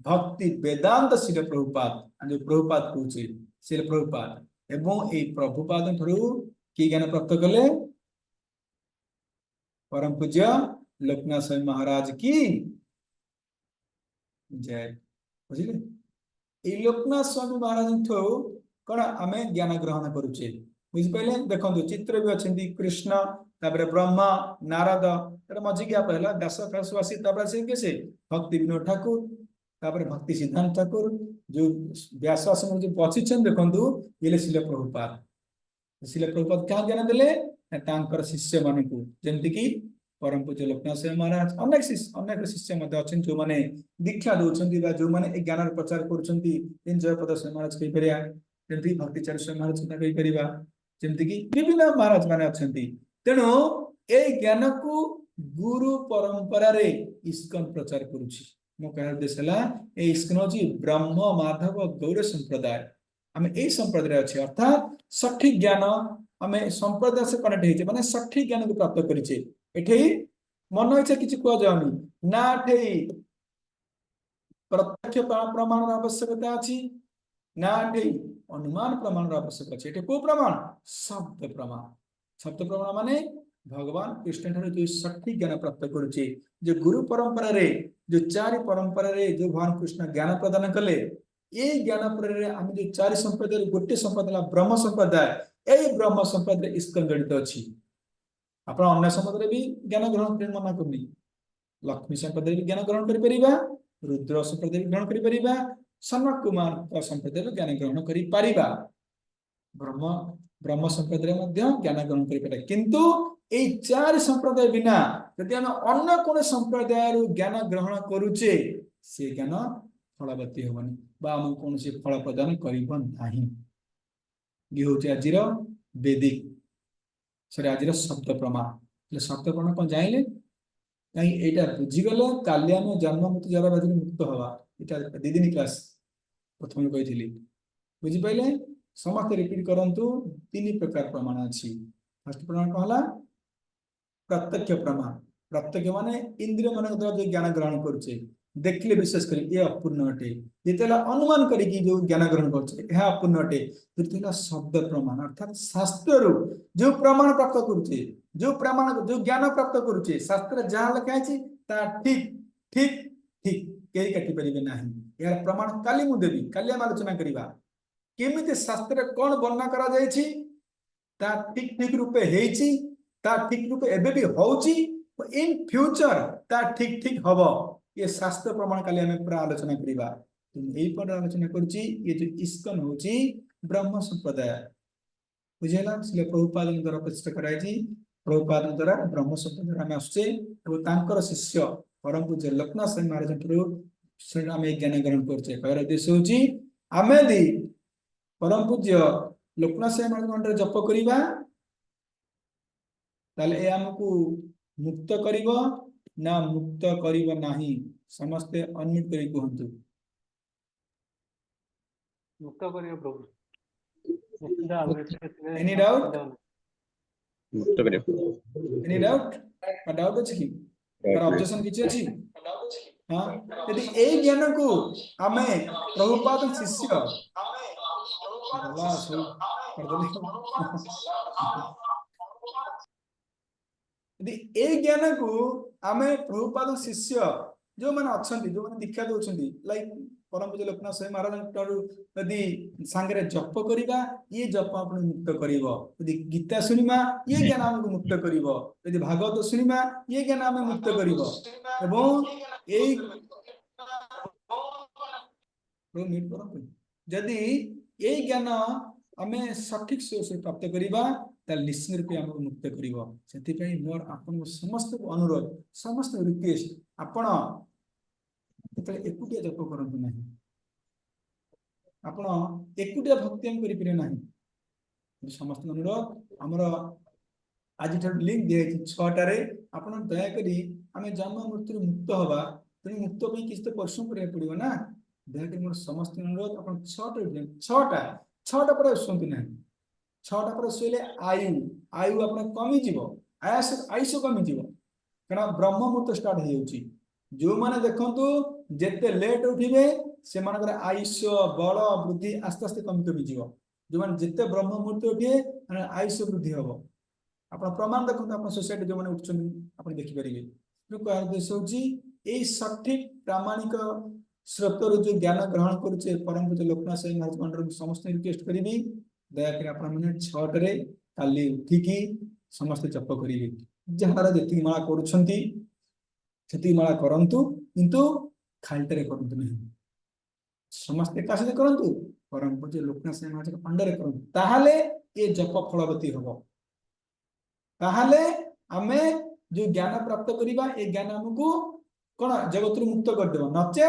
भक्ति वेदांत श्री प्रभुपाद जो प्रभुपाद कहूचे श्री प्रभुपाद एवं ए प्रभुपाद ठारू की ज्ञान प्राप्त कले परम पूज्य लोकनाथ स्वामी महाराज की जय बुझिले ए लोकनाथ स्वामी महाराज ठो कौन आमे ज्ञान ग्रहण करूचे बुझि पहले देखंतु चित्र भी अछंती कृष्ण तापर ब्रह्मा नारद एटा मझी गैप हला व्यास व्यासवासी तापर से कैसे भक्ति विनोद ठाकुर तापर भक्ति सिद्धांत ठाकुर जो व्यास आश्रम जो पछिछन देखंतु येले शिल प्रभुपाद शिल प्रभुपाद क्या ज्ञान देले तांकर शिष्य माने को जेंति की परम पूज्य लोकनाथ स्वामी महाराज अनेक शिष्य मध्य अछन जो माने दीक्षा दोछंती बा जो माने ज्ञान प्रचार करूछंती इन जयपद स्वामी महाराज कहि परिया जेंति भक्तिचार्य स्वामी महाराज कथा कहि परिबा जेंति की विभिन्न महाराज माने अछंती तेनो ए ज्ञान को गुरु परंपरा रे इस्कन प्रचार करूछि मो कहर देसला ए इस्कन होछि ब्रह्म माधव गौड़ संप्रदाय हमें ए संप्रदाय अछि अर्थात सठिक ज्ञान हमें संप्रदाय से कनेक्ट हेचे माने सठिक ज्ञान को प्राप्त करिचे एठे मन इच्छा किछि को जाउनी ना एठे प्रत्यक्ष प्रमाण आवश्यकता अछि ना एठे अनुमान प्रमाण आवश्यकता अछि एठे को प्रमाण शब्द प्रमाण माने भगवान कृष्ण ठाकुर जो सठिक ज्ञान प्राप्त करुचे जो गुरु परंपरा रे जो चारि परंपरा रे जो भगवान कृष्ण ज्ञान प्रदान कले ये ज्ञान पर हम जो चारि संप्रदाय गोटे संप्रदाय ब्रह्म संप्रदाय ए ब्रह्म संप्रदाय इस्कन जड़ित अछि आपण अन्य संप्रदाय भी ज्ञान ग्रहण कर मना करनी लक्ष्मी संप्रदाय भी ज्ञान ग्रहण करि परिबा रुद्र संप्रदाय भी ग्रहण करि परिबा सनत कुमार संप्रदाय ज्ञान ग्रहण करि परिबा ब्रह्म ब्रह्म संप्रदाय मध्य ज्ञान ग्रहण करि पारे किंतु एई चार संप्रदाय बिना यदि हम अन्य कोन संप्रदाय ज्ञान ग्रहण करूचे से ज्ञान फलवती होबनी बा हम कोन से फल प्रदान करिब नाही ये होचे आजिर वैदिक सर आजिर शब्द प्रमाण ले शब्द प्रमाण कोन जाइले कहीं एटा बुझी गले काली हम जन्म मृत्यु जरा व्याधि मुक्त हवा एटा दीदी क्लास प्रथम कही बुझी पाइले समस्त रिपीट करंतु तीन प्रकार प्रमाण अछि फर्स्ट प्रमाण कहला प्रत्यक्ष प्रमाण प्रत्यक्ष माने इंद्रिय मन द्वारा जो ज्ञान ग्रहण करूचे देखले विशेष करी ये अपूर्ण अटे जेतेला अनुमान करी कि जो ज्ञान ग्रहण करछे यह अपूर्ण अटे तृतीयला शब्द प्रमाण अर्थात शास्त्ररु जो प्रमाण प्राप्त करूचे जो प्रमाण जो ज्ञान प्राप्त करूचे शास्त्र जहाँ लिखा है ता ठीक ठीक ठीक केही काटी परिबे नाही यार प्रमाण काली मु देबी काली हम आलोचना करिबा केमिति शास्त्र कोन वर्णना करा जायछि ता ठीक ठीक रूपे हेछि ता ठीक रूपे एबे भी होछि इन फ्यूचर ता ठीक ठीक हबो ये शास्त्र प्रमाण काली हम पूरा आलोचना करिबा तुम एई पर आलोचना करछि ये जो इस्कन होछि ब्रह्म संप्रदाय बुझेला इसलिए प्रभुपाद द्वारा प्रतिष्ठा करायछि प्रभुपाद द्वारा ब्रह्म संप्रदाय हम आछे तो तांकर शिष्य परम पूज्य लोकनाथ सेन महाराज से आम ज्ञान ग्रहण करछे कहर उद्देश्य होछि आमे दी परम पूज्य लोकनाथ सेन महाराज जप करिबा ताले ए हमकु मुक्त करिवो ना मुक्त करिवो नाही समस्त अनम्यूट करी कहंतु मुक्त करियो प्रभु एनी डाउट मुक्त करियो एनी डाउट का डाउट अछि कि पर ऑब्जेक्शन किछि अछि हां यदि ए ज्ञान को हमें प्रभुपाद शिष्य अल्लाह सो कर दे यदि ए ज्ञान को आमे प्रभुपाद शिष्य जो माने अछंती जो माने दीक्षा दोछंती लाइक परम पूज्य लोकनाथ स्वामी महाराज यदि सांगरे जप करिबा ये जप आपन मुक्त करिवो यदि गीता सुनिमा ये ज्ञान हमको मुक्त करिवो यदि भागवत सुनिमा ये ज्ञान हमें मुक्त करिवो एवं एई यदि ये ज्ञान हमें सठिक से प्राप्त करिबा निश्चित रूपे हमको मुक्त करिवो सेति पई मोर आपन समस्त अनुरोध समस्त रिक्वेस्ट आपण एकुटिया जप करंतु नहीं आपण एकुटिया भक्ति हम करि पिरे नहीं समस्त अनुरोध हमर आज लिंक दिया 6 टारे आपण दया करी हमें जन्म मृत्यु मुक्त हवा तनी मुक्त पई किछ तो परिश्रम करे पड़ियो ना दया करी मोर समस्त अनुरोध आपण 6टा पर सुनतु नहीं 6टा पर सोइले आयु आयु आपण कमी जीवो आयुष कमी जीवो कारण ब्रह्म मुहूर्त स्टार्ट हो जाउची जो माने देखंतु जेते लेट उठिबे से मानकर आयुष बल वृद्धि आस्ते आस्ते कमी कमी जीवो जो माने जेते ब्रह्म मुहूर्त उठिए माने आयुष वृद्धि हबो आपण प्रमाण देखंतु आपण सोसाइटी जो माने उठछन आपण देखि परिबे जो कहर देश होची ए सठिक प्रामाणिक स्रोतरु जो ज्ञान ग्रहण करूचे परम पूज्य लोकनाथ स्वामी महाराज मंडल समस्त रिक्वेस्ट करिबी दया कर आपण माने 6 टरे काली उठिकी समस्त जप करिवे जहार जति माला करूछंती सेति माला करंतु किंतु खालटरे करंतु नहीं समस्त कासे करंतु परम पूज्य लोकनाथ स्वामी महाराज अंडर करंतु ताहाले ए जप फलवती हबो ताहाले हमें जो ज्ञान प्राप्त करिबा ए ज्ञान हमकु कोन जगत मुक्त कर देबो नचे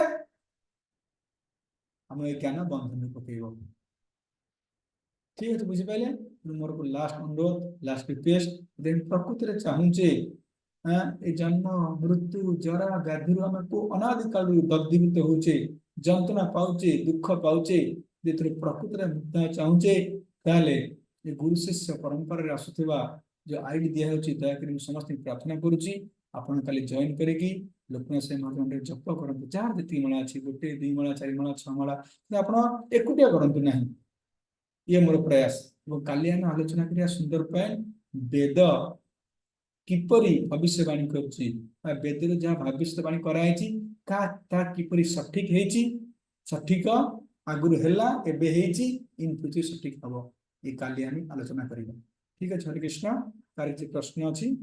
हम ए ज्ञान बंधन पकेइबो ठीक है बुझी पाइले मोर को लास्ट अनुरोध लास्ट रिक्वेस्ट देन प्रकृति रे चाहूचे ए जन्म मृत्यु जरा व्याधि हमको अनादि काल दग्धीभूत होचे जंतना पाउचे दुख पाउचे जेतर प्रकृति रे मुक्त चाहूचे ताले ये गुरु शिष्य परंपरा रे आसुथिबा जो आईडी दिया होची दया करी समस्त प्रार्थना करूची आपण काली जॉइन करेगी लोकनाथ स्वामी महाराज जप करंतु चार जति मला अछि गोटे 2 मला 4 मला 6 मला आपण एकुटिया करंतु नाही ये मोर प्रयास वो काली हम आलोचना करिया सुंदर पॉइंट वेद किपरि भविष्यवाणी करछि वेद रे जहा भविष्यवाणी करायछि का ता किपरि सठिक हेछि सठिक आगुर हेला एबे हेछि इन फ्यूचर सठिक हबो ये काली हम आलोचना करिबा ठीक है हरे कृष्ण तार जे प्रश्न अछि